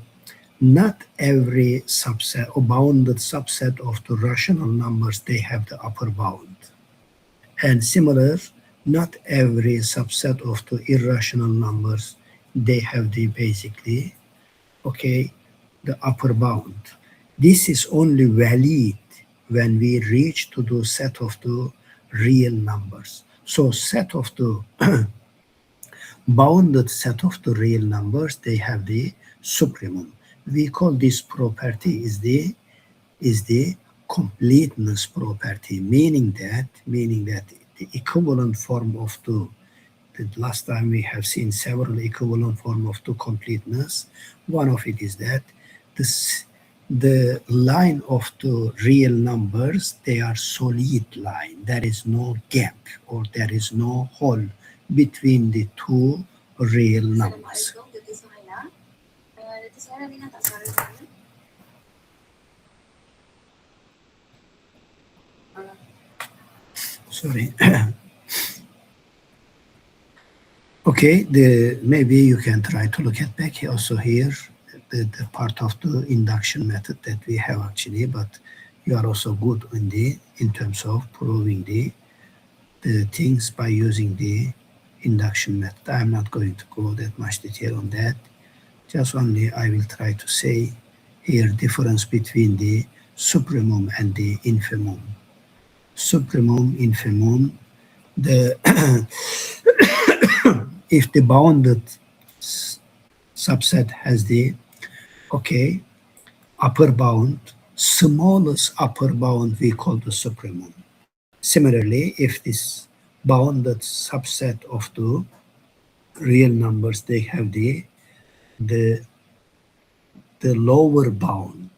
not every subset or bounded subset of the rational numbers, they have the upper bound. And similar, not every subset of the irrational numbers, they have the basically, okay, the upper bound. This is only valid when we reach to the set of the real numbers. So set of the bounded set of the real numbers, they have the supremum. We call this property is the completeness property, meaning that the equivalent form of the last time we have seen several equivalent form of the completeness. One of it is that the line of the real numbers, they are solid line. There is no gap or there is no hole between the two real numbers. Sorry. Okay, maybe you can try to look at back also here, the part of the induction method that we have actually, but you are also good in terms of proving the things by using the induction method. I'm not going to go that much detail on that. Just only I will try to say here difference between the supremum and the infimum. Supremum, infimum, the if the bounded subset has the upper bound, smallest upper bound we call the supremum. Similarly, if this bounded subset of the real numbers, they have the lower bound.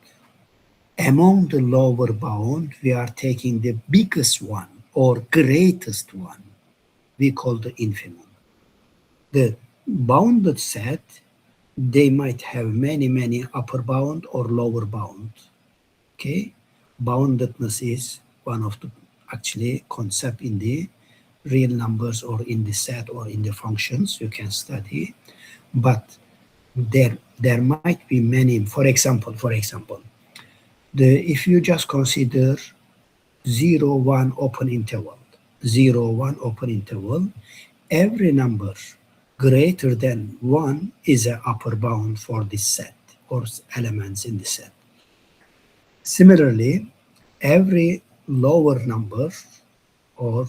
Among the lower bound, we are taking the biggest one or greatest one. We call the infimum. The bounded set, they might have many upper bound or lower bound. Okay, boundedness is one of the actually concept in the real numbers or in the set or in the functions you can study, but there might be many. For example, if you just consider 0, 1 open interval, 0, 1 open interval, every number greater than 1 is an upper bound for this set or elements in the set. Similarly, every lower number or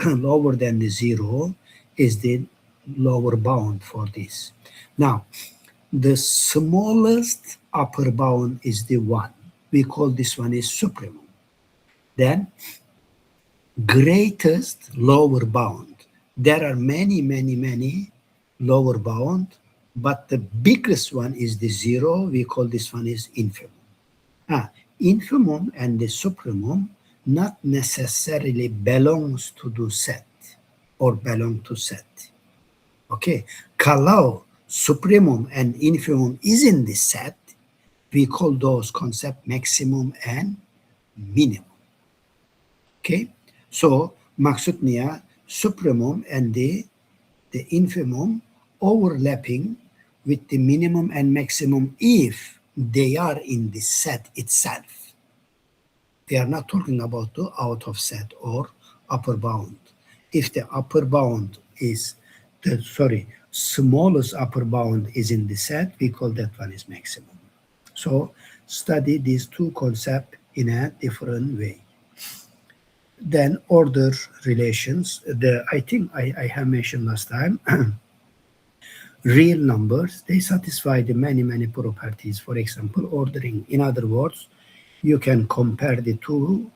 lower than the 0 is the lower bound for this. Now, the smallest upper bound is the 1. We call this one is supremum. Then, greatest lower bound. There are many lower bound, but the biggest one is the 0. We call this one is infimum. Infimum and the supremum not necessarily belongs to the set or belong to set. Okay, kalau supremum and infimum is in the set, we call those concept maximum and minimum. Okay, so maksudnya supremum and the infimum overlapping with the minimum and maximum if they are in the set itself. They are not talking about the out of set or upper bound. If the upper bound is smallest upper bound is in the set, we call that one is maximum. So study these two concepts in a different way. Then order relations. I think I have mentioned last time, real numbers, they satisfy the many properties. For example, ordering. In other words, you can compare the two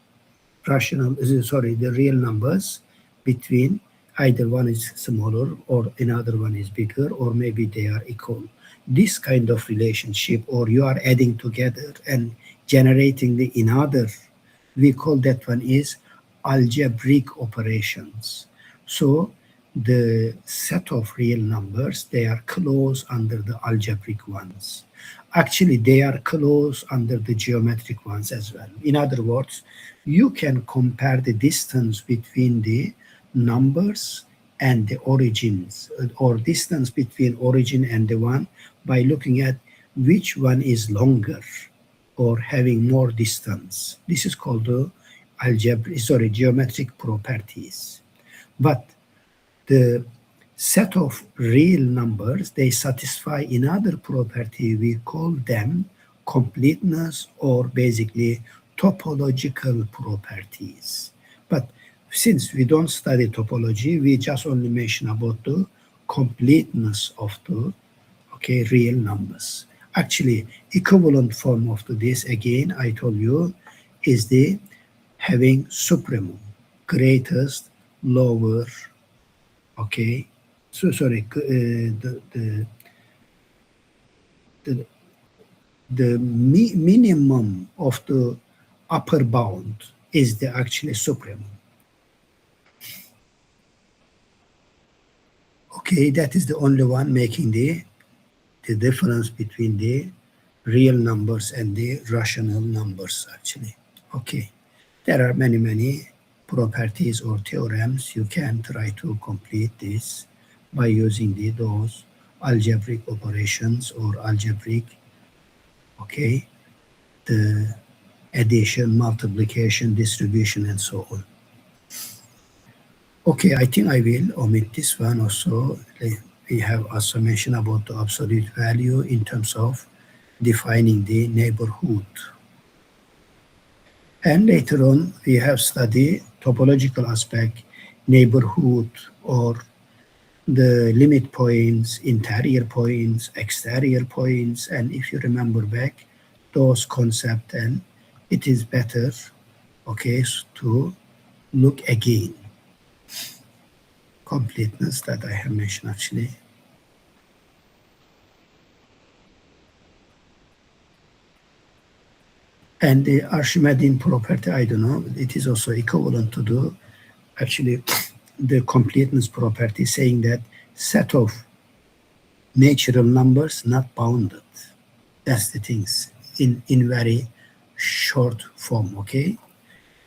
the real numbers between either one is smaller or another one is bigger, or maybe they are equal. This kind of relationship, or you are adding together and generating the another, we call that one is algebraic operations. So the set of real numbers, they are close under the algebraic ones. Actually, they are close under the geometric ones as well. In other words, you can compare the distance between the numbers and the origins, or distance between origin and the one, by looking at which one is longer or having more distance. This is called the geometric properties. But the set of real numbers, they satisfy another property. We call them completeness, or basically topological properties. But since we don't study topology, we just only mention about the completeness of the real numbers. Actually, equivalent form of this, again, I told you, is the having supremum, greatest, lower, the minimum of the upper bound is the actually supremum. Okay, that is the only one making the difference between the real numbers and the rational numbers, actually. Okay, there are many properties or theorems. You can try to complete this by using those algebraic operations or algebraic, the addition, multiplication, distribution, and so on. Okay, I think I will omit this one also. We have also mentioned about the absolute value in terms of defining the neighborhood. And later on, we have studied topological aspect, neighborhood, or the limit points, interior points, exterior points. And if you remember back those concepts, then it is better, to look again. Completeness that I have mentioned, actually. And the Archimedean property, I don't know, it is also equivalent to the completeness property, saying that set of natural numbers not bounded. That's the things in very short form,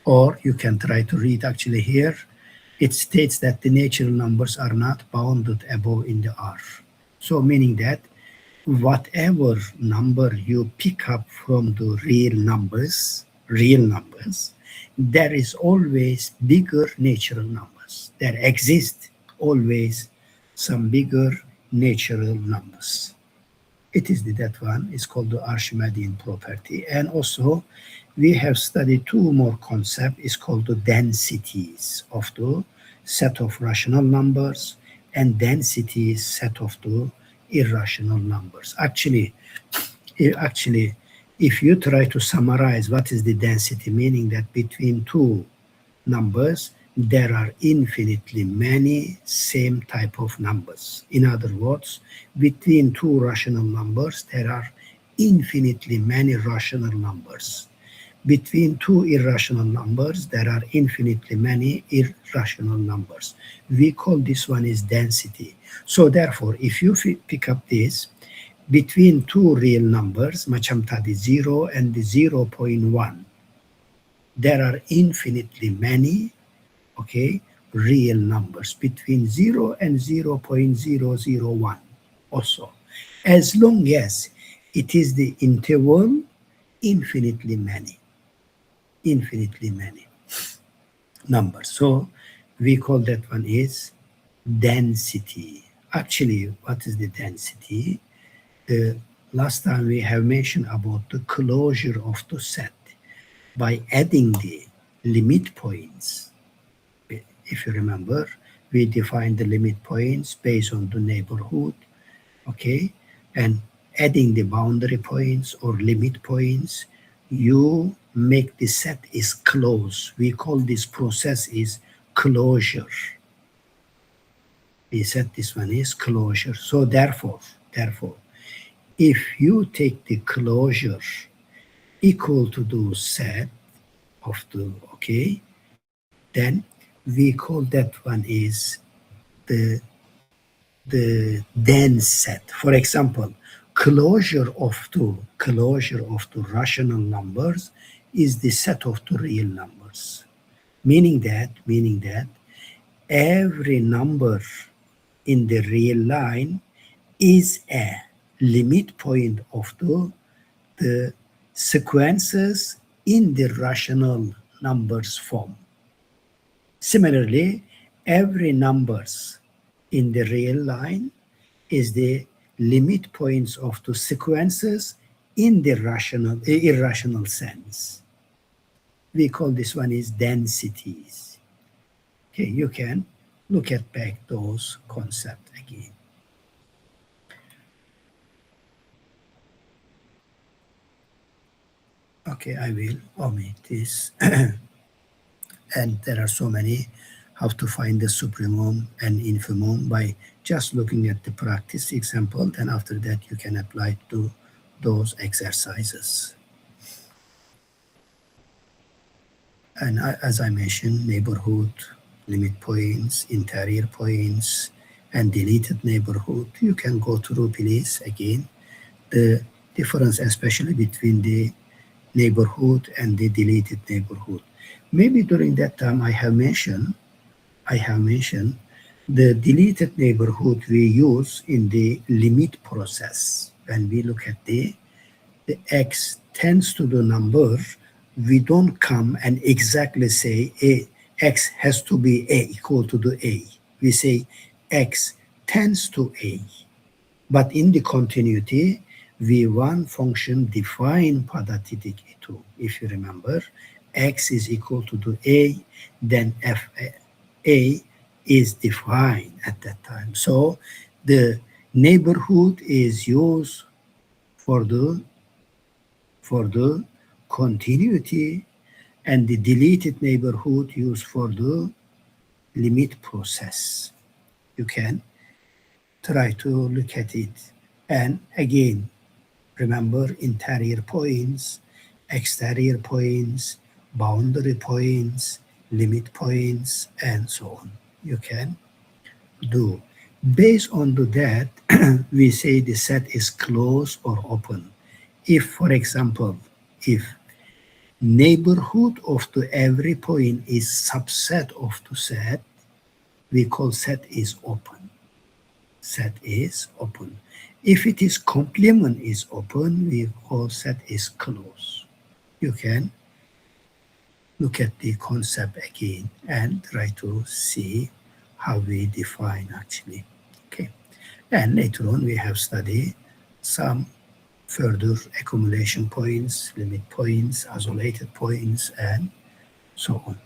Or you can try to read actually here. It states that the natural numbers are not bounded above in the R. So meaning that whatever number you pick up from the real numbers, there is always bigger natural numbers. There exist always some bigger natural numbers. It is that one is called the Archimedean property. And also we have studied two more concepts. It's called the densities of the set of rational numbers and densities set of the irrational numbers. Actually, if you try to summarize what is the density, meaning that between two numbers, there are infinitely many same type of numbers. In other words, between two rational numbers, there are infinitely many rational numbers. Between two irrational numbers, there are infinitely many irrational numbers. We call this one is density. So therefore, if you pick up this, between two real numbers, macam tadi 0 and 0.1, there are infinitely many, real numbers between 0 and 0.001 also. As long as it is the interval, infinitely many. infinitely many numbers. So we call that one is density. Actually, what is the density? The last time we have mentioned about the closure of the set by adding the limit points. If you remember, we defined the limit points based on the neighborhood, okay? And adding the boundary points or limit points, you make the set is closed. We call this process is closure. We said this one is closure. So therefore, if you take the closure equal to the set of the, okay, then we call that one is the dense set. For example, closure of the rational numbers is the set of the real numbers. Meaning that every number in the real line is a limit point of the sequences in the rational numbers form. Similarly, every numbers in the real line is the limit points of the sequences in the irrational sense. We call this one is densities. Okay, you can look at back those concepts again. Okay, I will omit this. And there are so many how to find the supremum and infimum by just looking at the practice example. Then after that, you can apply to those exercises. And as I mentioned, neighborhood, limit points, interior points, and deleted neighborhood. You can go through, please, again, the difference, especially between the neighborhood and the deleted neighborhood. Maybe during that time I have mentioned the deleted neighborhood we use in the limit process. When we look at the x tends to the number, we don't come and exactly say x has to be a equal to the a. We say x tends to a. But in the continuity, V1 function define pada titik itu. If you remember, x is equal to the a, then f a is defined at that time. So the neighborhood is used for the continuity, and the deleted neighborhood used for the limit process. You can try to look at it. And again, remember interior points, exterior points, boundary points, limit points, and so on. You can do. Based on that, we say the set is closed or open. If, for example, if neighborhood of the every point is subset of the set, we call set is open. Set is open. If it is complement is open, we call set is closed. You can look at the concept again and try to see how we define actually. Okay. And later on we have studied some further accumulation points, limit points, isolated points, and so on.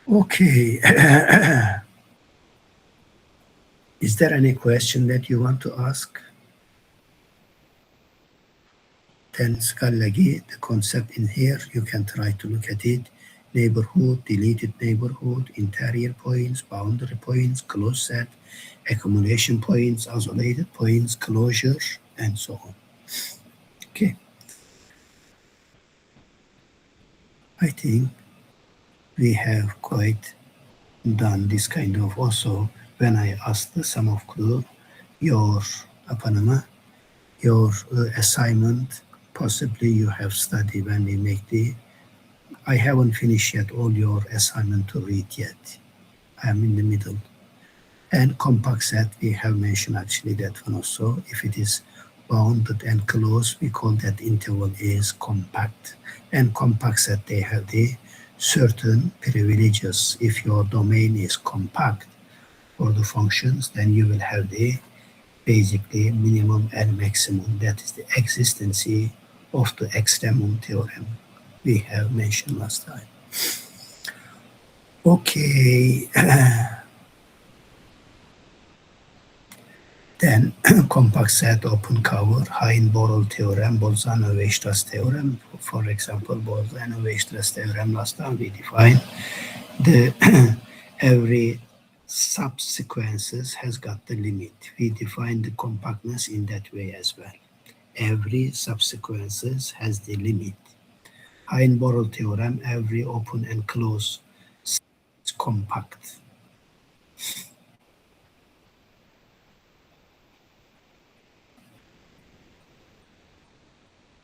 Okay. Is there any question that you want to ask? Then sekali lagi, the concept in here, you can try to look at it. Neighborhood, deleted neighborhood, interior points, boundary points, closed set, accumulation points, isolated points, closure, and so on. Okay. I think we have quite done this kind of also when I asked some of your assignment, possibly you have studied when we make I haven't finished yet all your assignment to read yet. I'm in the middle. And compact set, we have mentioned actually that one also. If it is bounded and closed, we call that interval is compact. And compact set, they have the certain privileges. If your domain is compact for the functions, then you will have the basically minimum and maximum. That is the existency of the extremum theorem we have mentioned last time. Okay. Then compact set, open cover, Hein-Borel theorem, Bolzano-Weierstrass theorem. For example, Bolzano-Weierstrass theorem, last time we defined the every subsequences has got the limit. We define the compactness in that way as well. Every subsequences has the limit. Hein-Borel theorem, every open and closed is compact.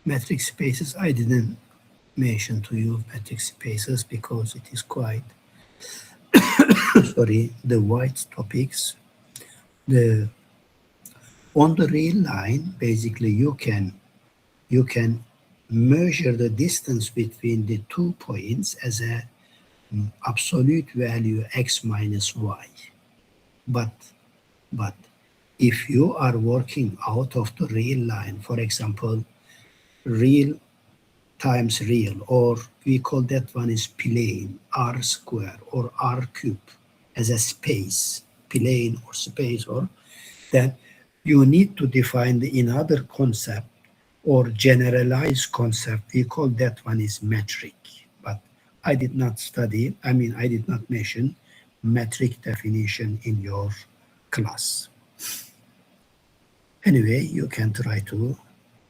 Metric spaces, I didn't mention to you metric spaces because it is quite sorry, the wide topics. On the real line, basically you can measure the distance between the 2 points as a absolute value x minus y. But if you are working out of the real line, for example, real times real, or we call that one is plane, r square or r cube as a space, plane or space, or then you need to define the another concept or generalized concept. We call that one is metric. But I did not study, I did not mention metric definition in your class. Anyway, you can try to,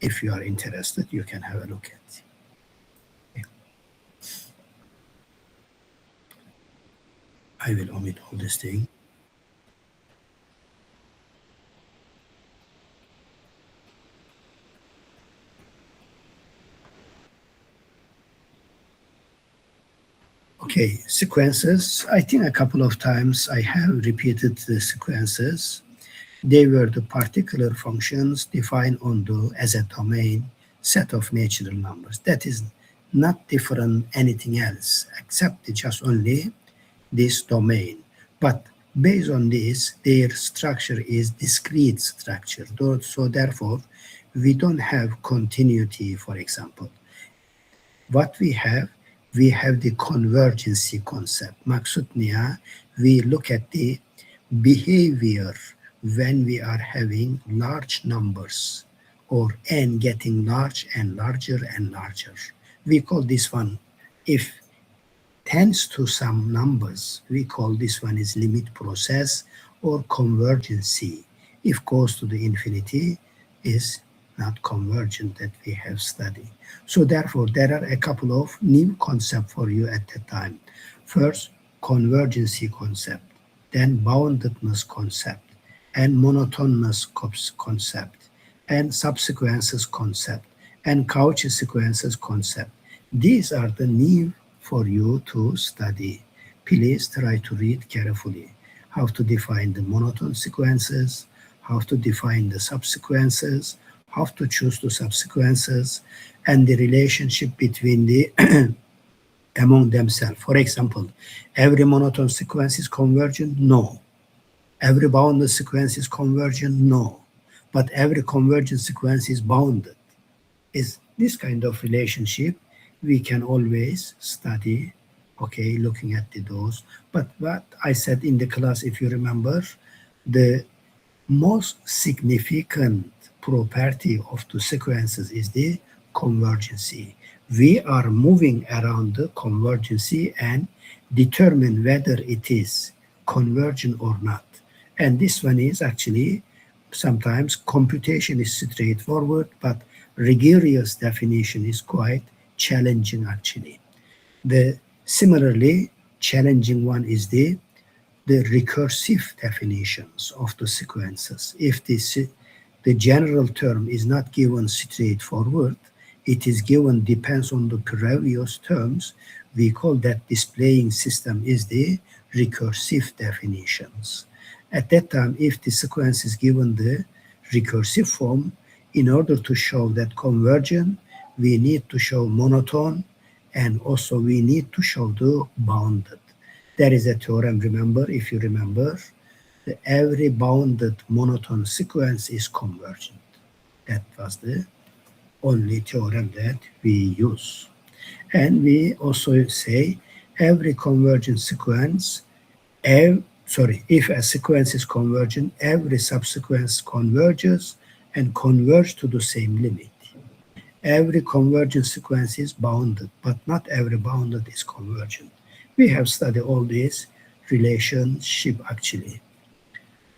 if you are interested, you can have a look at it. I will omit all this thing. Okay, sequences. I think a couple of times I have repeated the sequences. They were the particular functions defined on the as a domain set of natural numbers. That is not different anything else except just only this domain. But based on this, their structure is discrete structure. So therefore, we don't have continuity, for example. What we have the convergency concept. Maksud niya, we look at the behavior when we are having large numbers or n getting large and larger and larger. We call this one, if tends to some numbers, we call this one is limit process or convergency. If goes to the infinity, is not convergent that we have studied. So therefore, there are a couple of new concepts for you at that time. First, convergency concept, then boundedness concept, and monotonous concept, and subsequences concept, and Cauchy sequences concept. These are the new for you to study. Please try to read carefully how to define the monotone sequences, how to define the subsequences, how to choose the subsequences, and the relationship between the among themselves. For example, every monotone sequence is convergent? No. Every bounded sequence is convergent? No. But every convergent sequence is bounded. Is this kind of relationship we can always study, okay, looking at those. But what I said in the class, if you remember, the most significant property of the sequences is the convergency. We are moving around the convergency and determine whether it is convergent or not. And this one is actually, sometimes computation is straightforward, but rigorous definition is quite challenging actually. The similarly challenging one is the recursive definitions of the sequences. If the general term is not given straightforward, it is given depends on the previous terms, we call that displaying system is the recursive definitions. At that time, if the sequence is given the recursive form, in order to show that convergent, we need to show monotone, and also we need to show the bounded. There is a theorem, remember, if you remember, that every bounded monotone sequence is convergent. That was the only theorem that we use. And we also say every convergent sequence, if a sequence is convergent, every subsequence converges and converge to the same limit. Every convergent sequence is bounded, but not every bounded is convergent. We have studied all these relationship actually.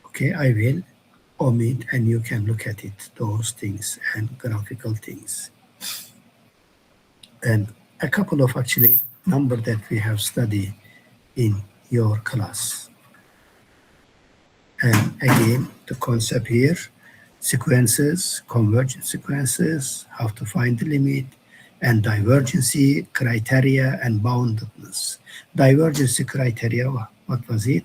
Okay, I will omit and you can look at it, those things and graphical things. And a couple of actually number that we have studied in your class. And again, the concept here, sequences, convergent sequences, how to find the limit, and divergency criteria and boundedness. Divergency criteria, what was it?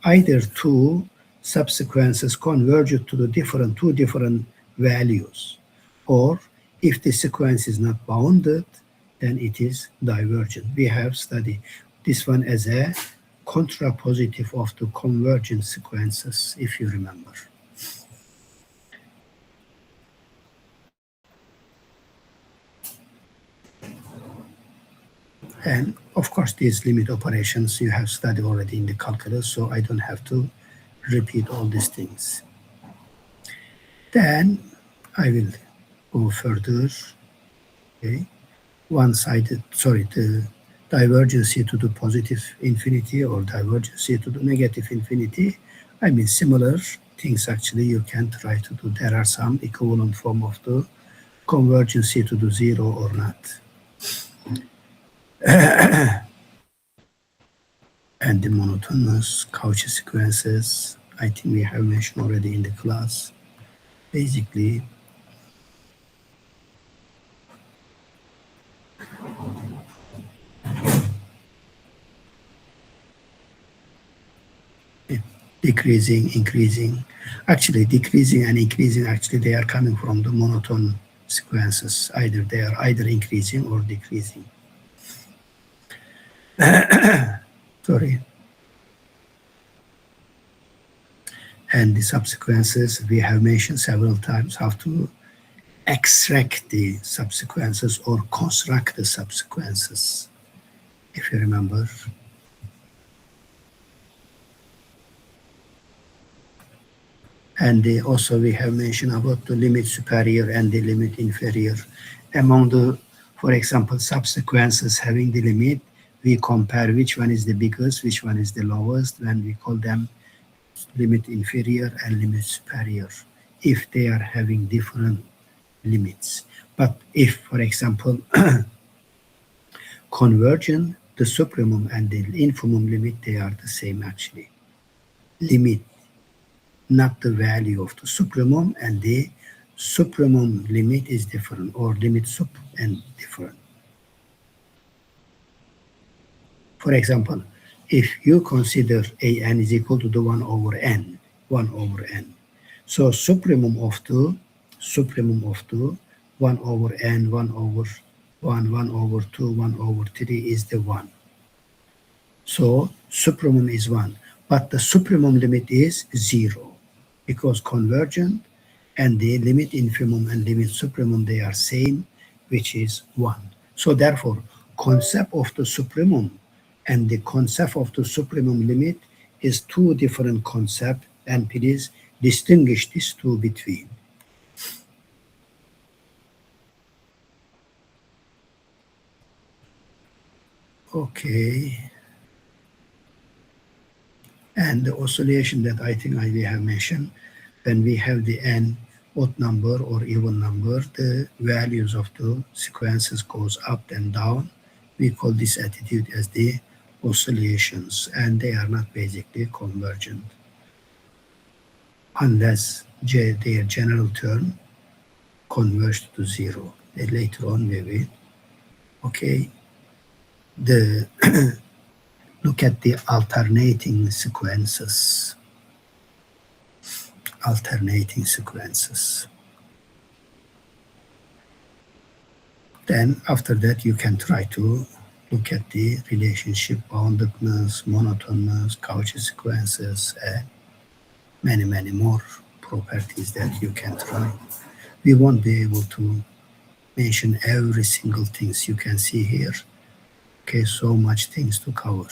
Either two subsequences converge to the two different values, or if the sequence is not bounded, then it is divergent. We have studied this one as a contrapositive of the convergent sequences, if you remember. And of course, these limit operations you have studied already in the calculus, so I don't have to repeat all these things. Then I will go further. Okay, the divergency to the positive infinity or divergency to the negative infinity. I mean, similar things actually you can try to do. There are some equivalent form of the convergency to the zero or not. And the monotonous Cauchy sequences, I think we have mentioned already in the class. Basically, decreasing, increasing. Actually, decreasing and increasing, actually, they are coming from the monotone sequences. Either they are either increasing or decreasing. Sorry. And the subsequences, we have mentioned several times how to extract the subsequences or construct the subsequences, if you remember. And also we have mentioned about the limit superior and the limit inferior. Among the, for example, subsequences having the limit, we compare which one is the biggest, which one is the lowest, and we call them limit inferior and limit superior if they are having different limits. But if, for example, convergent, the supremum and the infimum limit, they are the same actually. Limit, not the value of the supremum, and the supremum limit is different, or limit sup and different. For example, if you consider an is equal to the 1 over n, so supremum of the 1 over n, 1 over 1, 1 over 2, 1 over 3 is the 1. So supremum is 1, but the supremum limit is 0, because convergent and the limit infimum and limit supremum, they are same, which is 1. So therefore, concept of the supremum and the concept of the supremum limit is two different concepts, and please distinguish these two between. Okay. And the oscillation that I think we have mentioned, when we have the n odd number or even number, the values of the sequences goes up and down. We call this attitude as the oscillations, and they are not basically convergent unless their general term converged to 0. Later on we will. Okay. Look at the alternating sequences. Then after that, you can try to look at the relationship, boundedness, monotonous, Cauchy sequences, and many, many more properties that you can try. We won't be able to mention every single things you can see here. Okay, so much things to cover.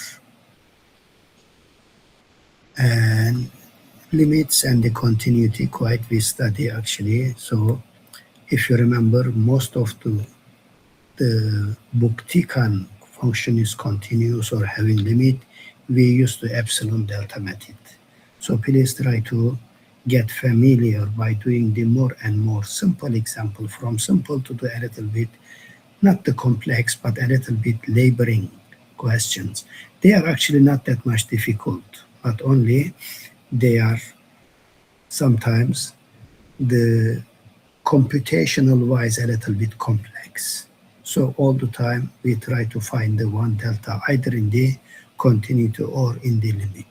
And limits and the continuity quite we study actually. So if you remember, most of the Book-Tikan function is continuous or having limit, we use the epsilon delta method. So please try to get familiar by doing the more and more simple example, from simple to the a little bit, not the complex, but a little bit laboring questions. They are actually not that much difficult, but only they are sometimes the computational wise a little bit complex. So all the time we try to find the one delta either in the continuity or in the limit.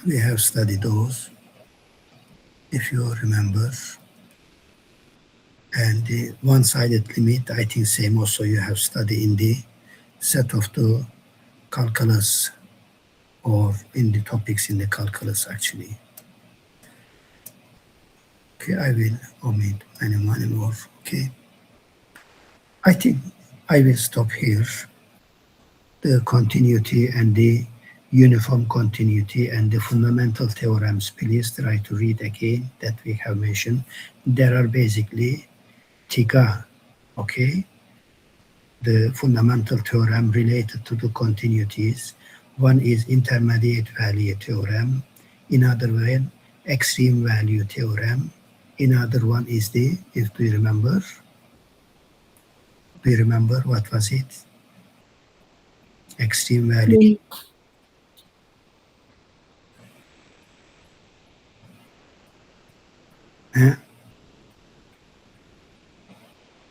We have studied those, if you remember. And the one-sided limit, I think same also you have studied in the set of the calculus or in the topics in the calculus actually. Okay, I will omit many more, okay. I think I will stop here. The continuity and the uniform continuity and the fundamental theorems, please try to read again that we have mentioned. There are basically tiga, okay, the fundamental theorem related to the continuities. One is intermediate value theorem, another one extreme value theorem, another one is the, if we remember, what was it? Extreme value.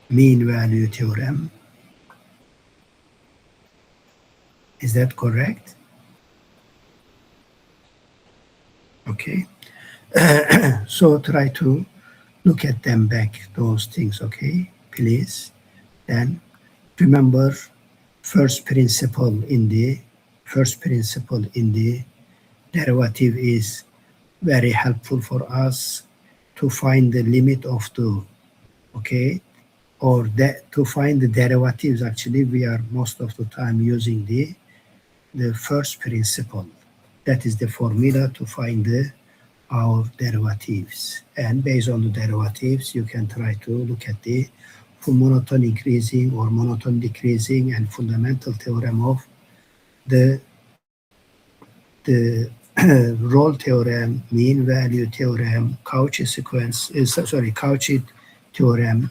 Mean value theorem. Is that correct? Okay. So try to look at them back, those things, okay, please. Then remember first principle in the derivative is very helpful for us to find the limit of the, okay, or that to find the derivatives. Actually, we are most of the time using the first principle. That is the formula to find our derivatives. And based on the derivatives, you can try to look at the monotone increasing or monotone decreasing and fundamental theorem of the Rolle theorem, mean value theorem, Cauchy theorem,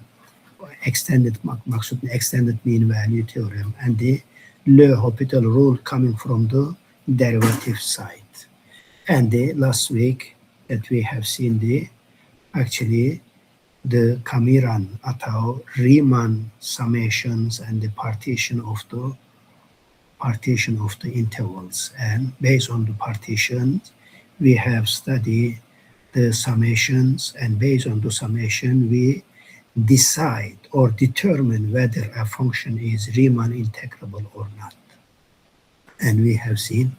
extended mean value theorem, and the L'Hopital rule coming from the derivative side. And the last week that we have seen the Kamiran atau Riemann summations and the partition of the intervals. And based on the partitions, we have studied the summations, and based on the summation, we decide or determine whether a function is Riemann integrable or not. And we have seen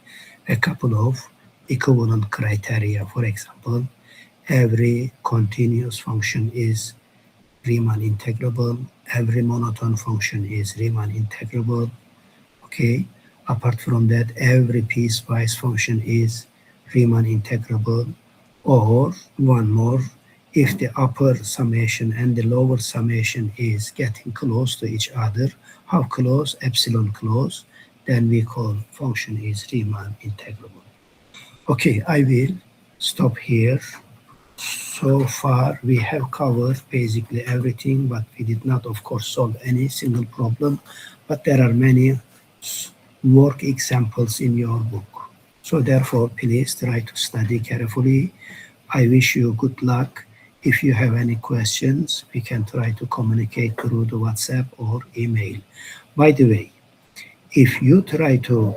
a couple of equivalent criteria. For example, every continuous function is Riemann integrable, every monotone function is Riemann integrable, okay. Apart from that, every piecewise function is Riemann integrable, or one more, if the upper summation and the lower summation is getting close to each other, how close? Epsilon close, then we call function is Riemann integrable. Okay, I will stop here. So far, we have covered basically everything, but we did not, of course, solve any single problem, but there are many work examples in your book. So therefore, please try to study carefully. I wish you good luck. If you have any questions, we can try to communicate through the WhatsApp or email. By the way, if you try to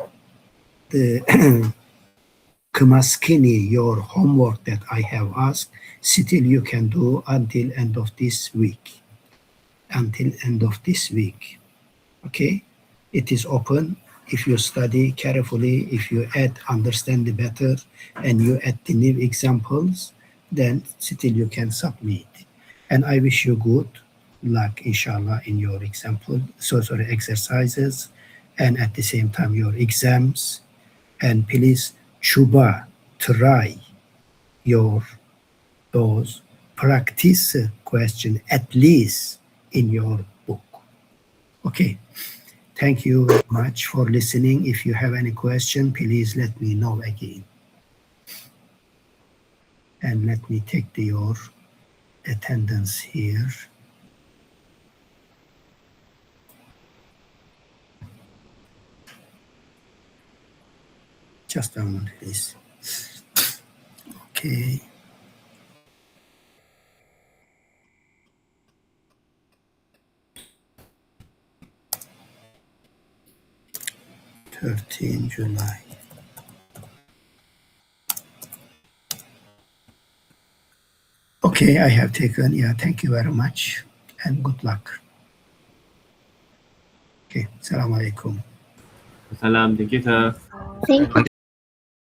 Kamaskini, your homework that I have asked, still you can do until end of this week. Until end of this week. Okay? It is open. If you study carefully, if you understand it better, and you add the new examples, then still you can submit. And I wish you good luck, inshallah, in your exercises, and at the same time your exams. And please, Chuba, try those practice question at least in your book. Okay. Thank you very much for listening. If you have any question, please let me know again. And let me take your attendance here. Just a moment, please. Okay. July 13. Okay, I have taken. Yeah, thank you very much and good luck. Okay, Assalamu alaikum. Salam, thank you, sir. Thank you.